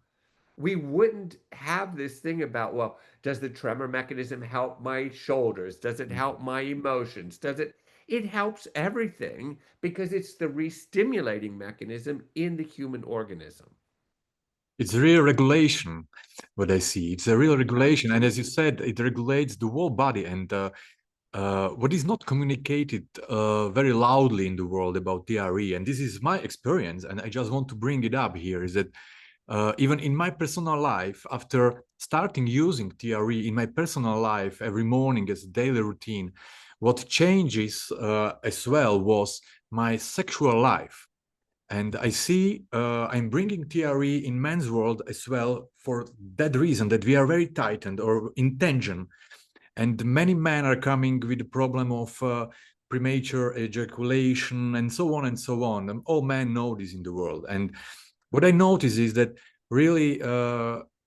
we wouldn't have this thing about, well, does the tremor mechanism help my shoulders? Does it help my emotions? Does it? It helps everything because it's the re-stimulating mechanism in the human organism. It's real regulation, what I see. It's a real regulation. And as you said, it regulates the whole body. And what is not communicated very loudly in the world about TRE, and this is my experience, and I just want to bring it up here, is that even in my personal life, after starting using TRE in my personal life every morning as a daily routine, what changes as well was my sexual life. And I see I'm bringing TRE in men's world as well for that reason, that we are very tightened or in tension. And many men are coming with the problem of premature ejaculation and so on and so on. And all men know this in the world. And what I notice is that really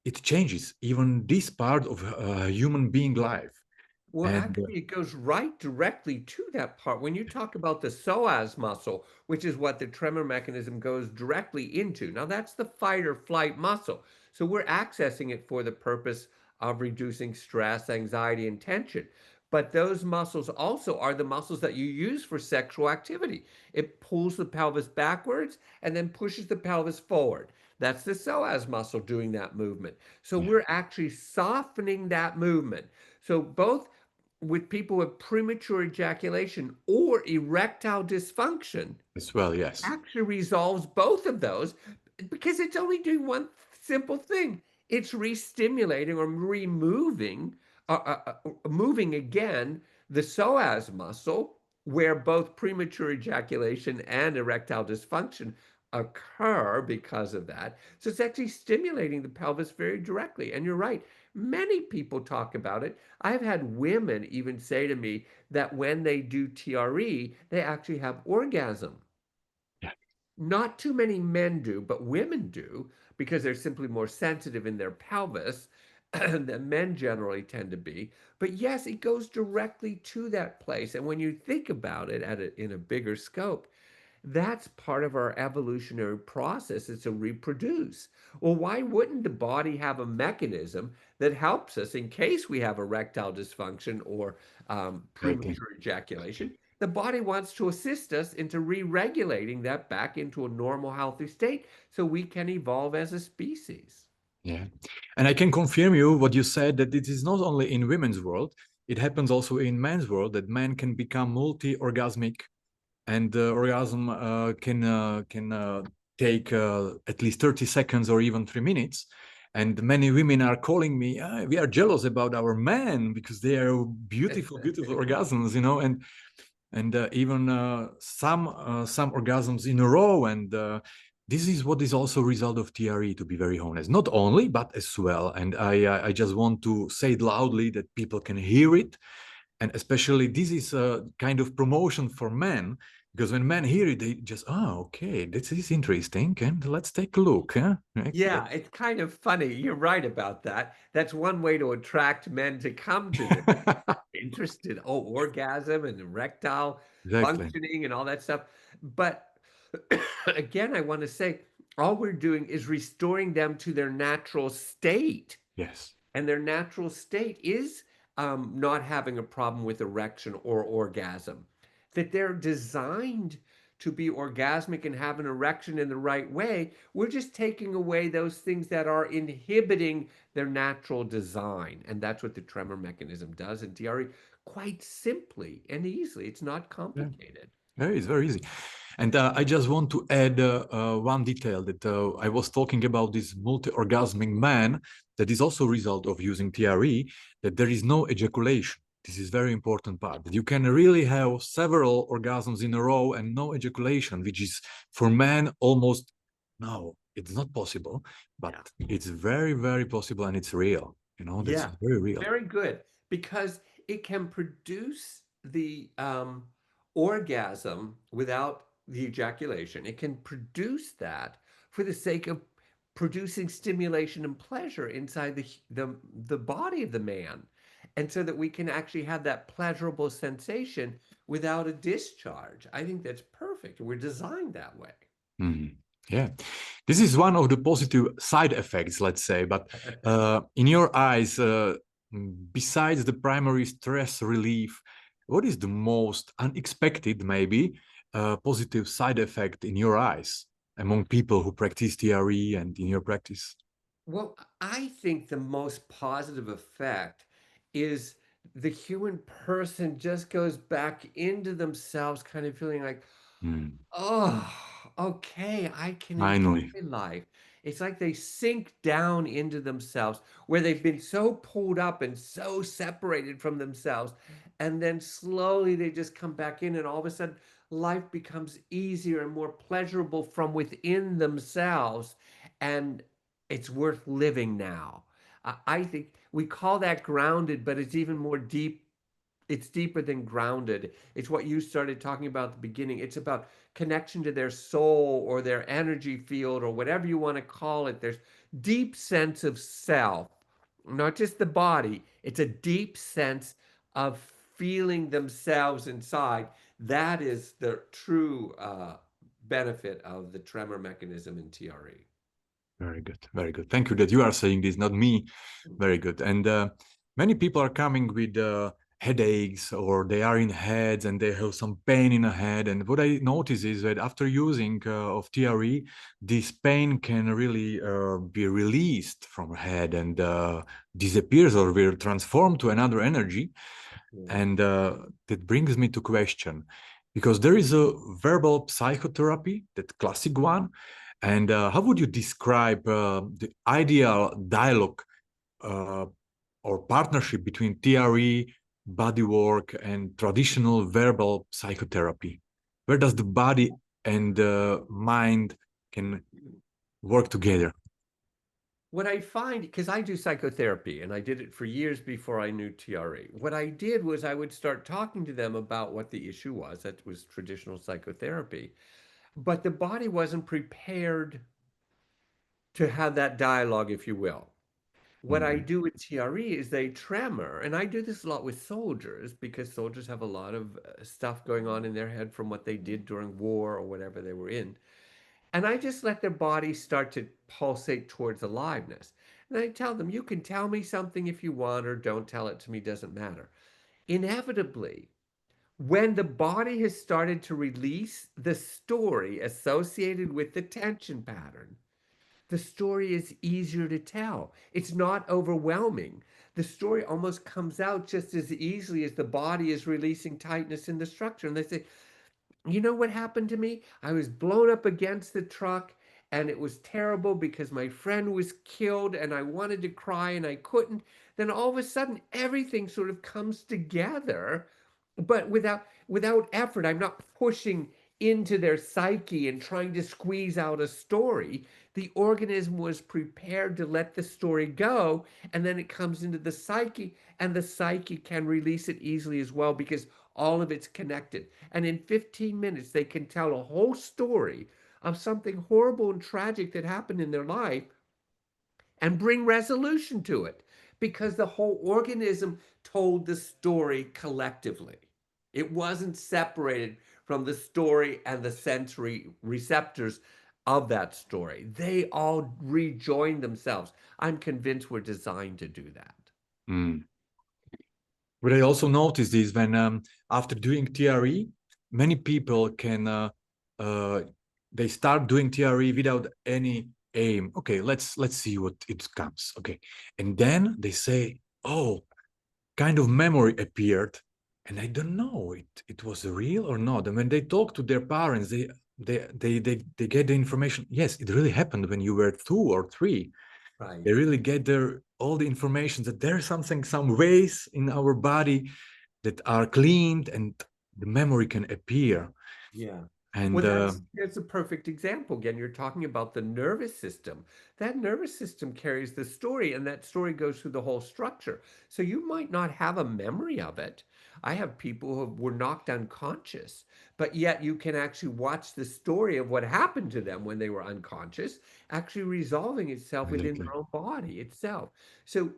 it changes even this part of human being life. Well, And actually, it goes right directly to that part. When you talk about the psoas muscle, which is what the tremor mechanism goes directly into. Now, that's the fight or flight muscle. So we're accessing it for the purpose of reducing stress, anxiety, and tension. But those muscles also are the muscles that you use for sexual activity. It pulls the pelvis backwards and then pushes the pelvis forward. That's the psoas muscle doing that movement. So yeah, we're actually softening that movement. So both with people with premature ejaculation or erectile dysfunction as well, yes, actually resolves both of those because it's only doing one simple thing. It's re-stimulating or removing, moving again the psoas muscle where both premature ejaculation and erectile dysfunction occur because of that. So it's actually stimulating the pelvis very directly. And you're right, many people talk about it. I've had women even say to me that when they do TRE, they actually have orgasm. yeah, Not too many men do, but women do because they're simply more sensitive in their pelvis than men generally tend to be. But yes, it goes directly to that place. And when you think about it in a bigger scope, that's part of our evolutionary process is to reproduce. Well, why wouldn't the body have a mechanism that helps us in case we have erectile dysfunction or exactly. premature ejaculation? The body wants to assist us into re-regulating that back into a normal, healthy state so we can evolve as a species. Yeah. And I can confirm you what you said, that it is not only in women's world, it happens also in men's world, that men can become multi-orgasmic, and orgasm can take at least 30 seconds or even 3 minutes. And many women are calling me, "Ah, we are jealous about our men because they are beautiful, beautiful orgasms, and even some orgasms in a row." And this is what is also a result of TRE, to be very honest. Not only, but as well. And I just want to say it loudly that people can hear it. And especially this is a kind of promotion for men, because when men hear it, they just, oh, okay, this is interesting, and let's take a look. Huh? Okay. Yeah, it's kind of funny. You're right about that. That's one way to attract men to come to this. Interested, oh, orgasm and erectile Exactly. functioning and all that stuff. But again, I want to say all we're doing is restoring them to their natural state. Yes. And their natural state is not having a problem with erection or orgasm. That they're designed to be orgasmic and have an erection in the right way. We're just taking away those things that are inhibiting their natural design. And that's what the tremor mechanism does in TRE quite simply and easily. It's not Yeah. complicated. Yeah, it's very easy. And I just want to add one detail that I was talking about this multi-orgasmic man that is also a result of using TRE, that there is no ejaculation. This is very important part. That you can really have several orgasms in a row and no ejaculation, which is for men almost, no, it's not possible, but Yeah. it's very, very possible and it's real. You know, that's Yeah, very real. very good because it can produce the orgasm without the ejaculation. It can produce that for the sake of producing stimulation and pleasure inside the body of the man, and so that we can actually have that pleasurable sensation without a discharge. I think that's perfect. We're designed that way. Mhm. Yeah, this is one of the positive side effects, let's say. But in your eyes, besides the primary stress relief, what is the most unexpected, maybe, positive side effect in your eyes among people who practice TRE and in your practice? Well, I think the most positive effect is the human person just goes back into themselves, kind of feeling like, Mm, oh, okay, I can enjoy finally. life. It's like they sink down into themselves where they've been so pulled up and so separated from themselves. And then slowly they just come back in, and all of a sudden life becomes easier and more pleasurable from within themselves. And it's worth living now. I think we call that grounded, but it's even more deep. It's deeper than grounded. It's what you started talking about at the beginning. It's about connection to their soul or their energy field or whatever you want to call it. There's deep sense of self, not just the body. It's a deep sense of feeling themselves inside. That is the true benefit of the tremor mechanism in TRE. Very good, very good. Thank you that you are saying this, not me. Very good. And many people are coming with headaches, or they are in heads and they have some pain in the head. And what I notice is that after using of TRE, this pain can really be released from head and disappears or will transform to another energy. Yeah. And that brings me to question, because there is a verbal psychotherapy, that classic one. And how would you describe the ideal dialogue uh, or partnership between TRE, bodywork, and traditional verbal psychotherapy? Where does the body and mind can work together? What I find, because I do psychotherapy and I did it for years before I knew TRE, what I did was I would start talking to them about what the issue was. That was traditional psychotherapy. But the body wasn't prepared to have that dialogue, if you will. What I Mm. do with TRE is they tremor, and I do this a lot with soldiers because soldiers have a lot of stuff going on in their head from what they did during war or whatever they were in. And I just let their bodies start to pulsate towards aliveness. And I tell them, you can tell me something if you want, or don't tell it to me, doesn't matter. Inevitably, when the body has started to release the story associated with the tension pattern, the story is easier to tell. It's not overwhelming. The story almost comes out just as easily as the body is releasing tightness in the structure. And they say, you know what happened to me? I was blown up against the truck and it was terrible because my friend was killed and I wanted to cry and I couldn't. Then all of a sudden everything sort of comes together, but without effort. I'm not pushing into their psyche and trying to squeeze out a story. The organism was prepared to let the story go, and then it comes into the psyche, and the psyche can release it easily as well because all of it's connected. And in 15 minutes, they can tell a whole story of something horrible and tragic that happened in their life and bring resolution to it because the whole organism told the story collectively. It wasn't separated from the story and the sensory receptors of that story. They all rejoined themselves. I'm convinced we're designed to do that. Mm. What I also noticed is when after doing TRE, many people can uh, they start doing TRE without any aim. Okay, let's see what it comes. Okay, and then they say, oh, kind of memory appeared, and I don't know it was real or not. And when they talk to their parents, they get the information. Yes, it really happened when you were 2 or 3. Right. They really get their all the information that there's something, some ways in our body that are cleaned, and the memory can appear. Yeah. And Well, that's a perfect example. Again, you're talking about the nervous system. That nervous system carries the story, and that story goes through the whole structure. So you might not have a memory of it. I have people who were knocked unconscious, but yet you can actually watch the story of what happened to them when they were unconscious, actually resolving itself within exactly, their own body itself. So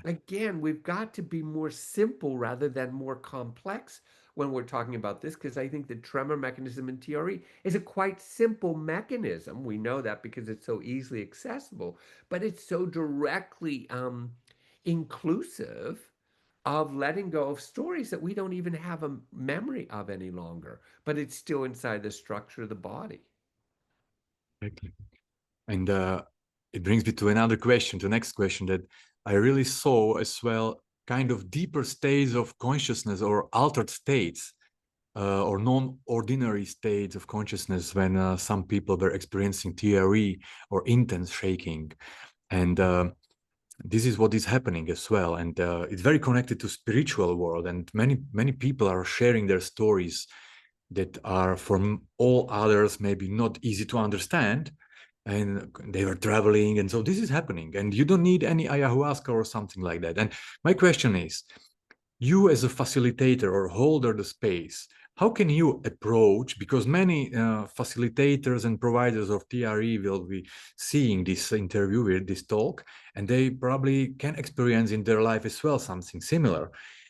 again, we've got to be more simple rather than more complex when we're talking about this, because I think the tremor mechanism in TRE is a quite simple mechanism. We know that because it's so easily accessible, but it's so directly inclusive of letting go of stories that we don't even have a memory of any longer, but it's still inside the structure of the body. exactly. And it brings me to another question, to the next question, that I really saw as well kind of deeper states of consciousness or altered states, or non-ordinary states of consciousness when some people were experiencing TRE or intense shaking. And this is what is happening as well. And it's very connected to spiritual world. And many people are sharing their stories that are from all others maybe not easy to understand, and they were traveling, and so this is happening, and you don't need any ayahuasca or something like that. And my question is, you as a facilitator or holder the space, how can you approach, because many facilitators and providers of TRE will be seeing this interview with this talk, and they probably can experience in their life as well something similar.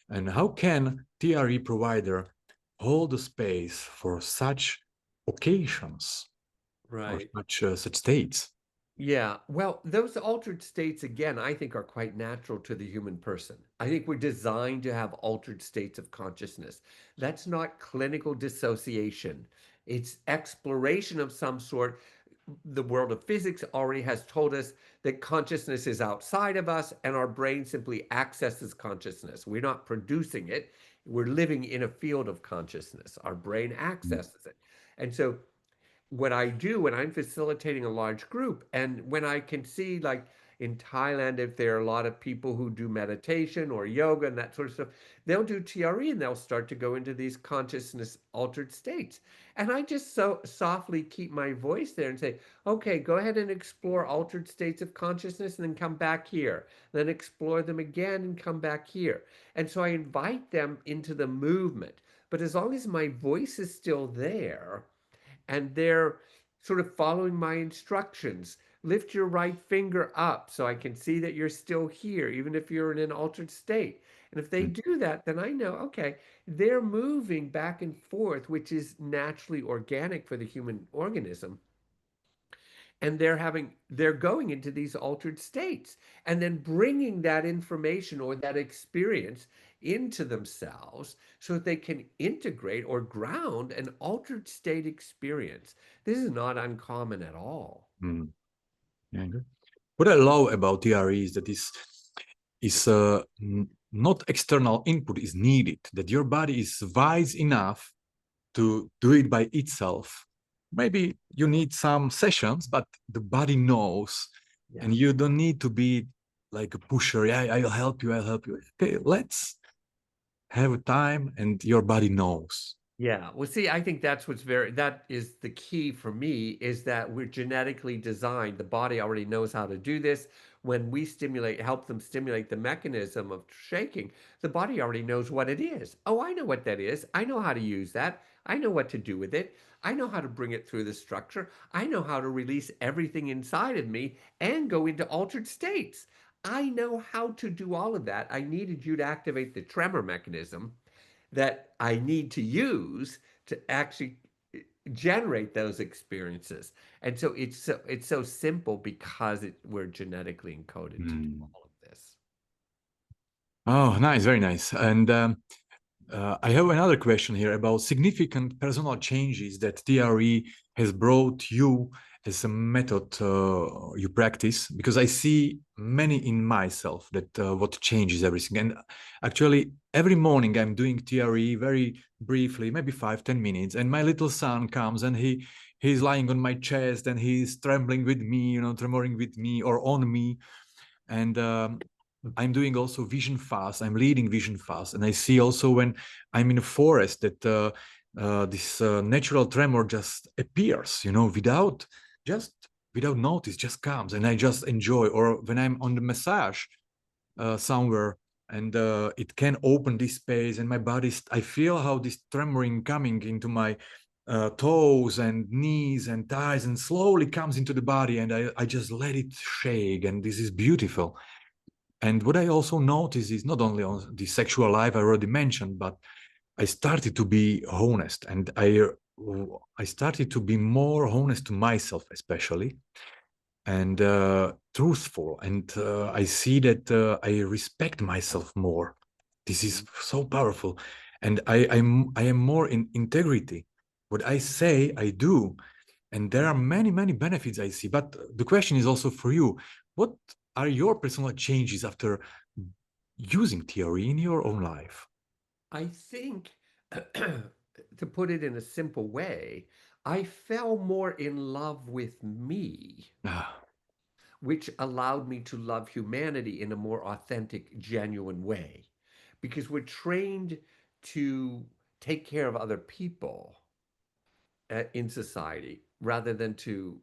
And how can TRE provider hold the space for such occasions or Right. such states? Yeah, well, those altered states, again, I think are quite natural to the human person. I think we're designed to have altered states of consciousness. That's not clinical dissociation, it's exploration of some sort. The world of physics already has told us that consciousness is outside of us, and our brain simply accesses consciousness. We're not producing it, we're living in a field of consciousness. Our brain accesses it. And so what I do when I'm facilitating a large group, and when I can see, like in Thailand, if there are a lot of people who do meditation or yoga and that sort of stuff, they'll do TRE and they'll start to go into these consciousness altered states. And I just so softly keep my voice there and say, okay, go ahead and explore altered states of consciousness and then come back here. Then explore them again and come back here. And so I invite them into the movement. But as long as my voice is still there, and they're sort of following my instructions. Lift your right finger up so I can see that you're still here, even if you're in an altered state. And if they Mm, do that, then I know, okay, they're moving back and forth, which is naturally organic for the human organism. And they're going into these altered states and then bringing that information or that experience into themselves so that they can integrate or ground an altered state experience. This is not uncommon at all. mm, yeah, good. What I love about TRE is that not external input is needed, that your body is wise enough to do it by itself. Maybe you need some sessions, but the body knows, Yeah. and you don't need to be like a pusher. Yeah, I'll help you. I'll help you. Okay, let's have time, and your body knows. Yeah. Well, see, I think that is the key for me, is that we're genetically designed. The body already knows how to do this. When we help them stimulate the mechanism of shaking, the body already knows what it is. Oh, I know what that is. I know how to use that. I know what to do with it. I know how to bring it through the structure. I know how to release everything inside of me and go into altered states. I know how to do all of that. I needed you to activate the tremor mechanism that I need to use to actually generate those experiences. And so it's so simple because we're genetically encoded to do Mm. all of this. Oh, nice, very nice. And I have another question here about significant personal changes that TRE has brought you as a method you practice, because I see many in myself that what changes everything. And actually, every morning I'm doing TRE very briefly, maybe 5-10 minutes, and my little son comes and he's lying on my chest and he's trembling with me, tremoring with me or on me. And I'm doing also vision fast. I'm leading vision fast, and I see also when I'm in a forest that this natural tremor just appears, without notice, just comes, and I just enjoy. Or when I'm on the massage somewhere, and it can open this space, and my body, I feel how this tremoring coming into my toes and knees and thighs, and slowly comes into the body, and I just let it shake, and this is beautiful. And what I also notice is not only on the sexual life I already mentioned, but I started to be honest, and I started to be more honest to myself, especially, and truthful. And I see that I respect myself more. This is so powerful, and I am more in integrity. What I say, I do, and there are many, many benefits I see. But the question is also for you: what are your personal changes after using theory in your own life? I think, to put it in a simple way, I fell more in love with me, Ah, which allowed me to love humanity in a more authentic, genuine way. Because we're trained to take care of other people in society rather than to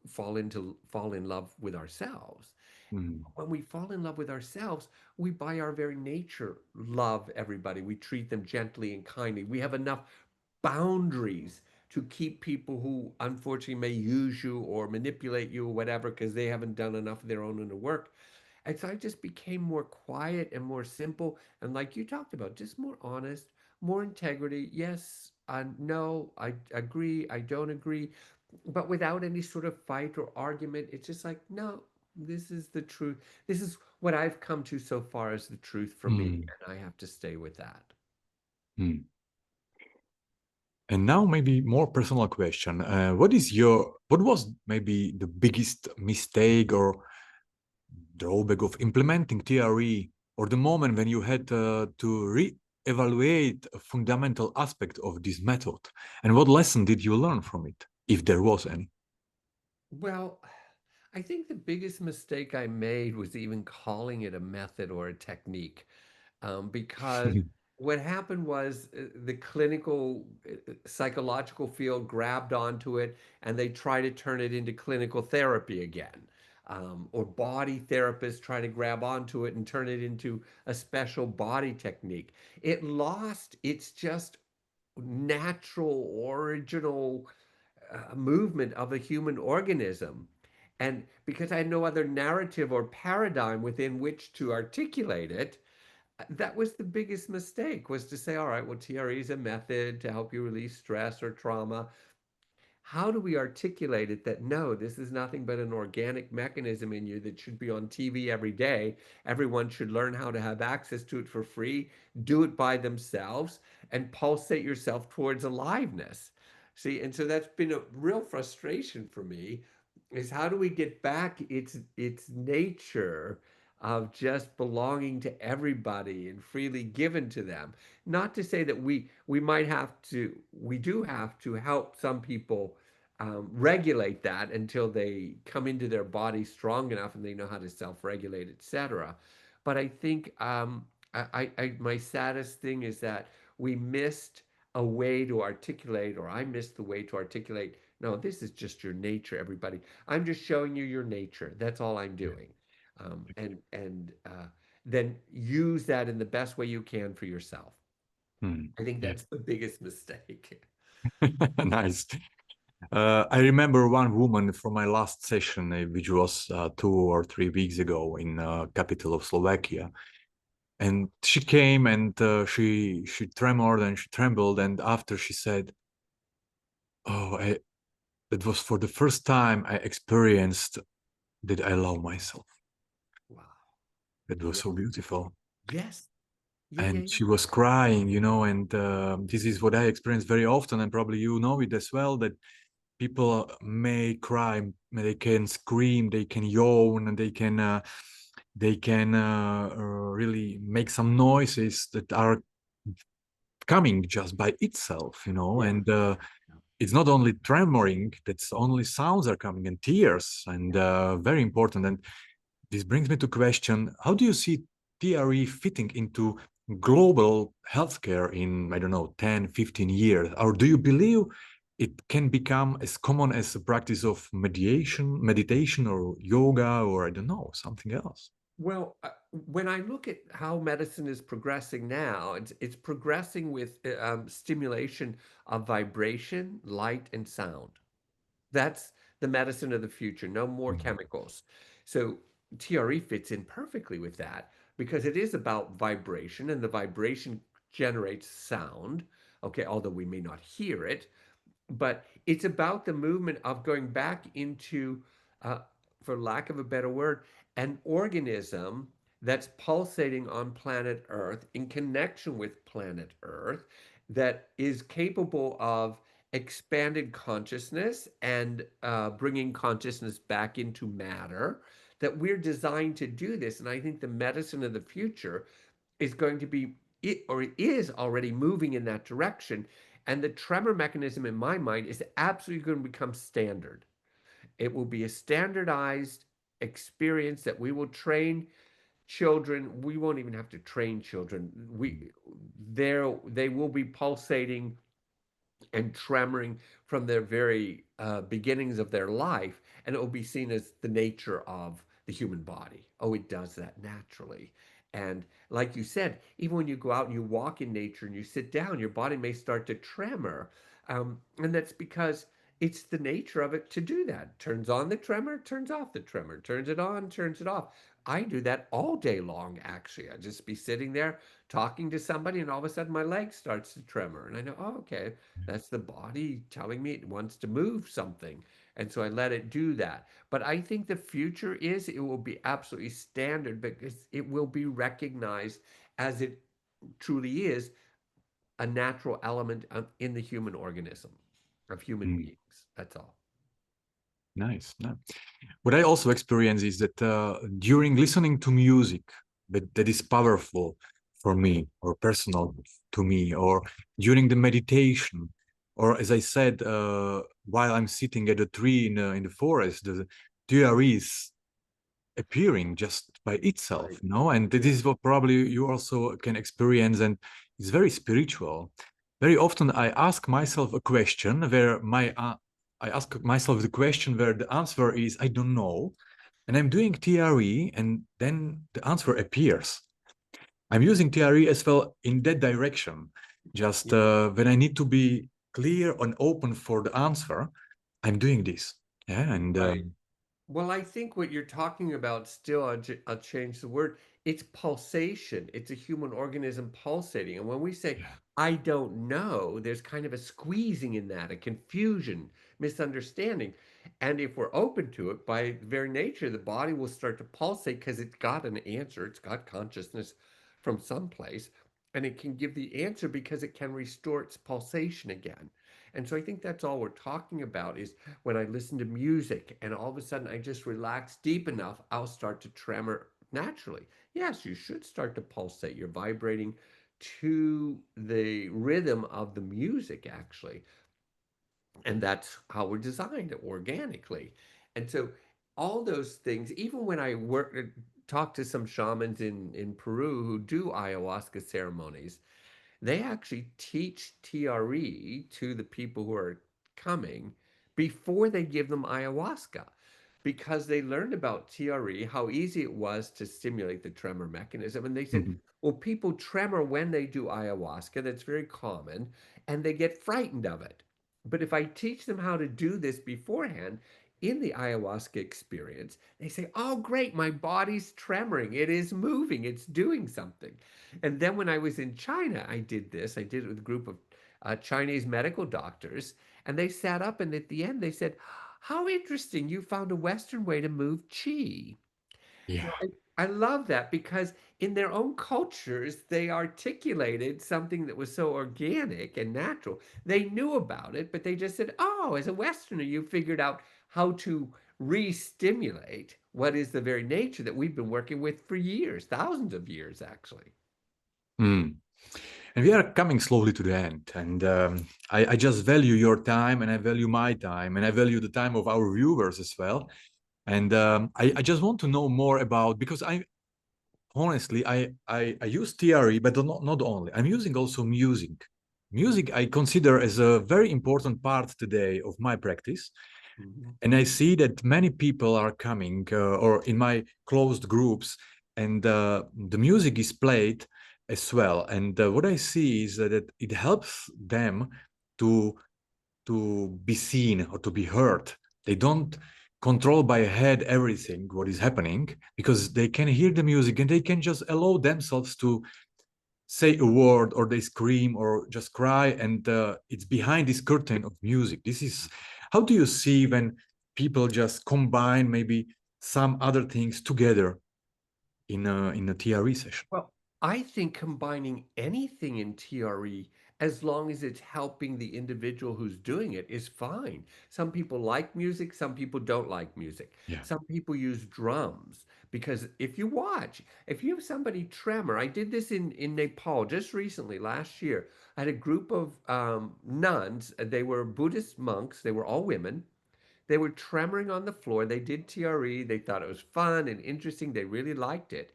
fall in love with ourselves. mm, When we fall in love with ourselves, we by our very nature love everybody. We treat them gently and kindly. We have enough boundaries to keep people who unfortunately may use you or manipulate you or whatever because they haven't done enough of their own inner work. And so I just became more quiet and more simple. And like you talked about, just more honest, more integrity. Yes, no, I agree, I don't agree, but without any sort of fight or argument. It's just like, no, this is the truth. This is what I've come to so far as the truth for me. mm, And I have to stay with that. mm. And now maybe more personal question. What was maybe the biggest mistake or drawback of implementing TRE, or the moment when you had to re-evaluate a fundamental aspect of this method? And what lesson did you learn from it, if there was any? Well, I think the biggest mistake I made was even calling it a method or a technique, because what happened was the clinical psychological field grabbed onto it and they try to turn it into clinical therapy again. Or body therapists try to grab onto it and turn it into a special body technique. It lost its just natural, original movement of the human organism. And because I had no other narrative or paradigm within which to articulate it, that was the biggest mistake, was to say, all right, well, TRE is a method to help you release stress or trauma. How do we articulate it that no, this is nothing but an organic mechanism in you that should be on TV every day? Everyone should learn how to have access to it for free, do it by themselves, and pulsate yourself towards aliveness. See, and so that's been a real frustration for me, is how do we get back its nature of just belonging to everybody and freely given to them? Not to say that we might have to, we do have to help some people regulate that until they come into their body strong enough and they know how to self-regulate, etc. But I think my saddest thing is that we missed a way to articulate, or I missed the way to articulate. No, this is just your nature, everybody. I'm just showing you your nature. That's all I'm Yeah. doing. Then use that in the best way you can for yourself. Hmm. I think Yeah. that's the biggest mistake. Nice. I remember one woman from my last session, which was 2 or 3 weeks ago in capital of Slovakia, and she came and she tremored and she trembled, and after she said, "Oh, it was for the first time I experienced that I love myself." Wow. It was Yeah. so beautiful. Yes. Yeah, yeah, and yeah. she was crying, and this is what I experience very often, and probably you know it as well, that people may cry, they can scream, they can yawn, and they can really make some noises that are coming just by itself, Yeah. and it's not only tremoring, that's only sounds are coming, and tears, and very important. And this brings me to question, how do you see TRE fitting into global healthcare in, I don't know, 10, 15 years? Or do you believe it can become as common as a practice of meditation or yoga, or I don't know, something else? Well, when I look at how medicine is progressing now, it's progressing with stimulation of vibration, light, and sound. That's the medicine of the future. No more Mhm. chemicals. So TRE fits in perfectly with that because it is about vibration, and the vibration generates sound. Okay, although we may not hear it, but it's about the movement of going back into, uh, for lack of a better word, an organism that's pulsating on planet Earth in connection with planet Earth that is capable of expanded consciousness and bringing consciousness back into matter. That we're designed to do this, and I think the medicine of the future is going to be it, or it is already moving in that direction. And the tremor mechanism, in my mind, is absolutely going to become standard. It will be a standardized experience that we will train children. We won't even have to train children. They will be pulsating and tremoring from their very beginnings of their life, and it will be seen as the nature of the human body. Oh, it does that naturally. And like you said, even when you go out and you walk in nature and you sit down, your body may start to tremor. And that's because it's the nature of it to do that. Turns on the tremor, turns off the tremor, turns it on, turns it off. I do that all day long, actually. I just be sitting there talking to somebody, and all of a sudden my leg starts to tremor. And I know, oh, okay, that's the body telling me it wants to move something. And so I let it do that. But I think the future is it will be absolutely standard because it will be recognized as it truly is a natural element in the human organism, of human Mm, beings. That's all. nice. What I also experience is that during listening to music that is powerful for me or personal to me, or during the meditation, or as I said, while I'm sitting at a tree in the forest, the TRE is appearing just by itself, Right. and this Yeah. is what probably you also can experience, and it's very spiritual. Very often I ask myself a question where I ask myself the question where the answer is I don't know, and I'm doing TRE, and then the answer appears. I'm using TRE as well in that direction. Just Yeah. when I need to be clear and open for the answer, I'm doing this. Yeah, and Right. Well, I think what you're talking about still, I'll change the word. It's pulsation. It's a human organism pulsating. And when we say, yeah. I don't know, there's kind of a squeezing in that, a confusion, misunderstanding. And if we're open to it, by very nature, the body will start to pulsate because it's got an answer. It's got consciousness from someplace. And it can give the answer because it can restore its pulsation again. And so I think that's all we're talking about is when I listen to music and all of a sudden I just relax deep enough, I'll start to tremor naturally. Yes, you should start to pulsate. You're vibrating to the rhythm of the music, actually. And that's how we're designed organically. And so all those things, even when I talk to some shamans in Peru who do ayahuasca ceremonies, they actually teach TRE to the people who are coming before they give them ayahuasca because they learned about TRE, how easy it was to stimulate the tremor mechanism. And they said, Mhm. well, people tremor when they do ayahuasca. That's very common, and they get frightened of it. But if I teach them how to do this beforehand, in the ayahuasca experience, they say, oh, great, my body's tremoring. It is moving. It's doing something. And then when I was in China, I did this. I did it with a group of Chinese medical doctors, and they sat up and at the end they said, how interesting, you found a Western way to move qi. Yeah. I love that because in their own cultures, they articulated something that was so organic and natural. They knew about it, but they just said, oh, as a Westerner, you figured out how to re-stimulate what is the very nature that we've been working with for years, thousands of years, actually. Mm. And we are coming slowly to the end. And I just value your time, and I value my time, and I value the time of our viewers as well. And I just want to know more about, because I honestly, I use TRE, but not only. I'm using also music. Music I consider as a very important part today of my practice. Mhm. And I see that many people are coming, or in my closed groups, and the music is played as well. And what I see is that it helps them to be seen or to be heard. They don't control by head everything what is happening, because they can hear the music and they can just allow themselves to say a word, or they scream or just cry, and it's behind this curtain of music. This is, how do you see when people just combine maybe some other things together in a TRE session? Well, I think combining anything in TRE, as long as it's helping the individual who's doing it, is fine. Some people like music, some people don't like music. Yeah. Some people use drums because if you watch, if you have somebody tremor, I did this in Nepal just recently, last year. I had a group of nuns. They were Buddhist monks. They were all women. They were tremoring on the floor. They did TRE. They thought it was fun and interesting. They really liked it.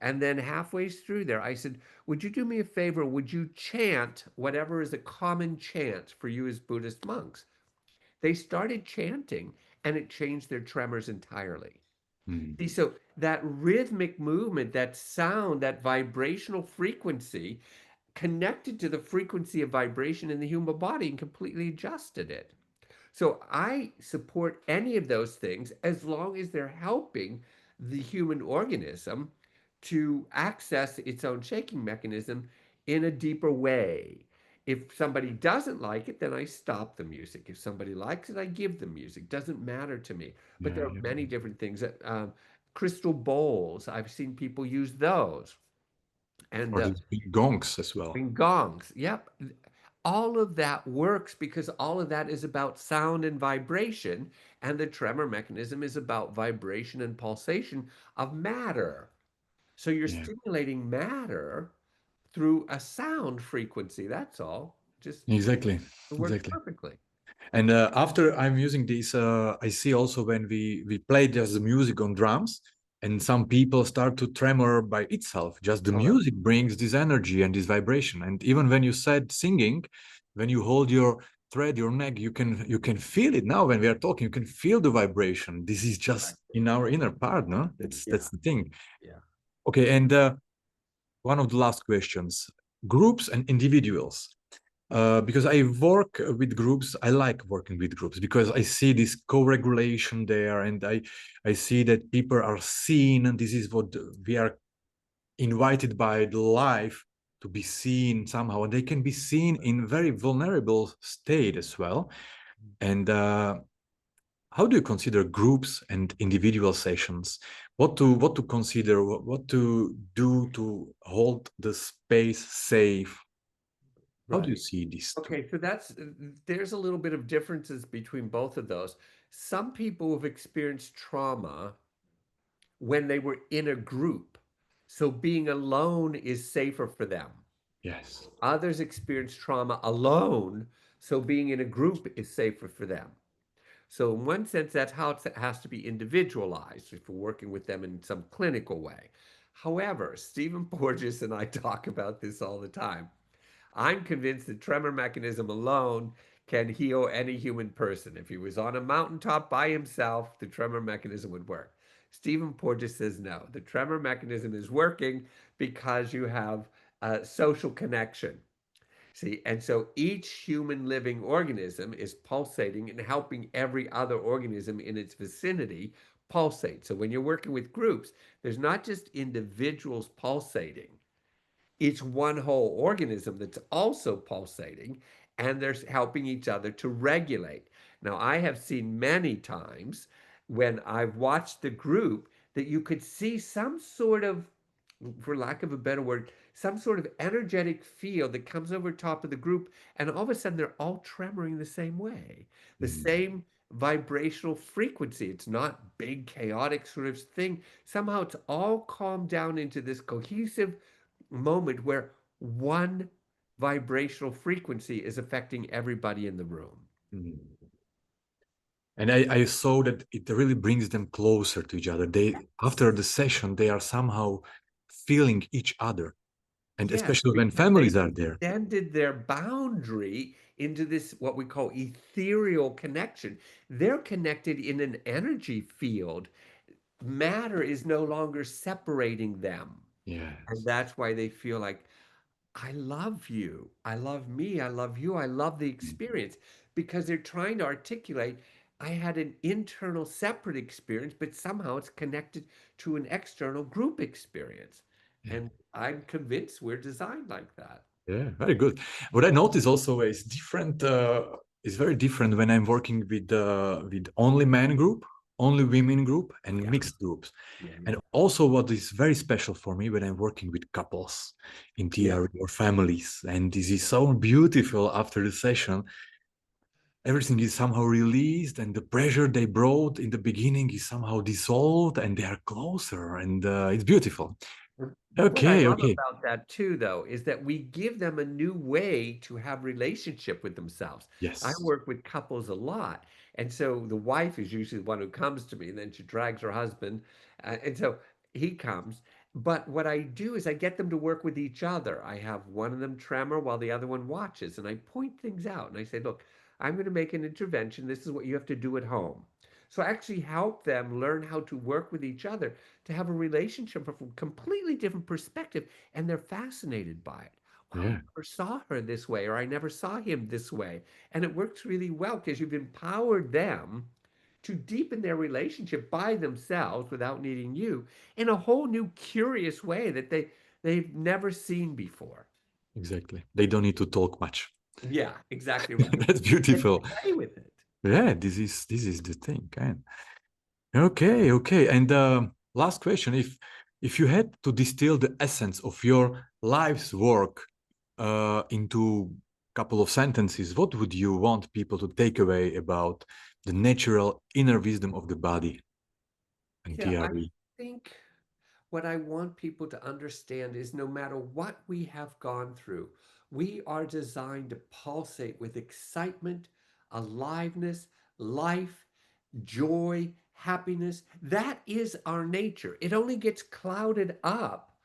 And then halfway through there, I said, would you do me a favor? Would you chant whatever is a common chant for you as Buddhist monks? They started chanting and it changed their tremors entirely. Mm. See, so that rhythmic movement, that sound, that vibrational frequency connected to the frequency of vibration in the human body and completely adjusted it. So I support any of those things as long as they're helping the human organism to access its own shaking mechanism in a deeper way. If somebody doesn't like it, then I stop the music. If somebody likes it, I give them music. Doesn't matter to me. But Yeah, there are yeah. many different things. Crystal bowls, I've seen people use those. And Or these big gongs as well. and gongs. Yep. All of that works because all of that is about sound and vibration, and the tremor mechanism is about vibration and pulsation of matter. So you're Yeah, stimulating matter through a sound frequency. That's all. Just exactly, it works exactly. perfectly. And after I'm using this, I see also when we play just the music on drums, and some people start to tremor by itself. Just the Oh, music brings this energy and this vibration. And even when you said singing, when you hold your thread, your neck, you can feel it now. When we are talking, you can feel the vibration. This is just right. in our inner part, no? That's Yeah, the thing. yeah. Okay, and one of the last questions: groups and individuals. Because I work with groups, I like working with groups because I see this co-regulation there, and I see that people are seen, and this is what we are invited by the life to be seen somehow, and they can be seen in very vulnerable state as well. And how do you consider groups and individual sessions? What to consider? What to do to hold the space safe? How do you Right. see these two? Okay, so there's a little bit of differences between both of those. Some people have experienced trauma when they were in a group. So being alone is safer for them. Yes. Others experience trauma alone, so being in a group is safer for them. So in one sense, that's how it has to be individualized if we're working with them in some clinical way. However, Stephen Porges and I talk about this all the time. I'm convinced the tremor mechanism alone can heal any human person. If he was on a mountaintop by himself, the tremor mechanism would work. Stephen Porges says no. The tremor mechanism is working because you have a social connection. See, and so each human living organism is pulsating and helping every other organism in its vicinity pulsate. So when you're working with groups, there's not just individuals pulsating, it's one whole organism that's also pulsating and they're helping each other to regulate. Now, I have seen many times when I've watched the group, that you could see some sort of, for lack of a better word, some sort of energetic field that comes over top of the group, and all of a sudden they're all tremoring the same way, the Mm. same vibrational frequency. It's not big, chaotic sort of thing. Somehow it's all calmed down into this cohesive moment where one vibrational frequency is affecting everybody in the room. Mm. And I saw that it really brings them closer to each other. They, after the session, they are somehow feeling each other. And Yes, especially when because they've families are there. extended their boundary into this, what we call ethereal connection. They're connected in an energy field. Matter is no longer separating them. And Yes. that's why they feel like, I love you. I love me. I love you. I love the Mm. experience, because they're trying to articulate, I had an internal separate experience, but somehow it's connected to an external group experience. Yeah. And I'm convinced we're designed like that. Yeah, very good. What I notice also is different. Is very different when I'm working with only men group, only women group, and Yeah, mixed groups. yeah, And yeah. also, what is very special for me when I'm working with couples in Yeah. TRE or families, and this is so beautiful after the session. Everything is somehow released, and the pressure they brought in the beginning is somehow dissolved, and they are closer, and it's beautiful. What I Okay, love okay, about that too, though, is that we give them a new way to have relationship with themselves. I yes, work with couples a lot, and so the wife is usually the one who comes to me, and then she drags her husband, and so he comes. But what I do is I get them to work with each other. I have one of them tremor while the other one watches, and I point things out, and I say, "Look, I'm going to make an intervention. This is what you have to do at home." So I actually help them learn how to work with each other to have a relationship from a completely different perspective, and they're fascinated by it. Wow, I yeah, never saw her this way, or I never saw him this way. And it works really well because you've empowered them to deepen their relationship by themselves without needing you in a whole new curious way that they've never seen before. exactly. They don't need to talk much. Yeah, exactly right. That's And beautiful. play with it. Yeah, this is the thing. And okay, okay. And last question: if you had to distill the essence of your life's work into a couple of sentences, what would you want people to take away about the natural inner wisdom of the body and Yeah, I TRE? think what I want people to understand is no matter what we have gone through, we are designed to pulsate with excitement, aliveness, life, joy, happiness. That is our nature. It only gets clouded up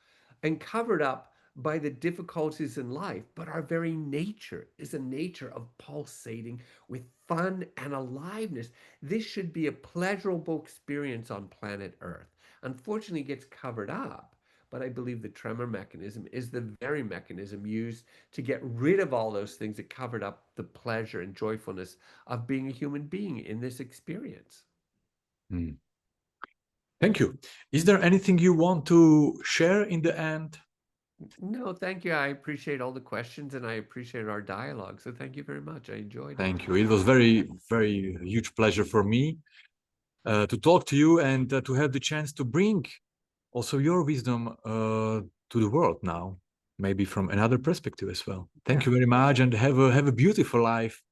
and covered up by the difficulties in life, but our very nature is a nature of pulsating with fun and aliveness. This should be a pleasurable experience on planet Earth. Unfortunately, it gets covered up, but I believe the tremor mechanism is the very mechanism used to get rid of all those things that covered up the pleasure and joyfulness of being a human being in this experience. Hmm. Thank you. Is there anything you want to share in the end? No, thank you. I appreciate all the questions and I appreciate our dialogue. So thank you very much. I enjoyed it. Thank you. It was very, very huge pleasure for me to talk to you and to have the chance to bring also your wisdom to the world now, maybe from another perspective as well. Thank Yeah. you very much, and have a beautiful life,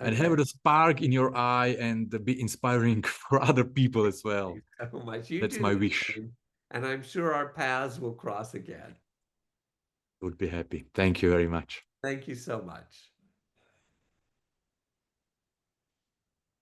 and Okay. have the spark in your eye, and be inspiring for other people as Thank well. you so much. You That's do my the wish. same. And I'm sure our paths will cross again. Would be happy. Thank you very much. Thank you so much.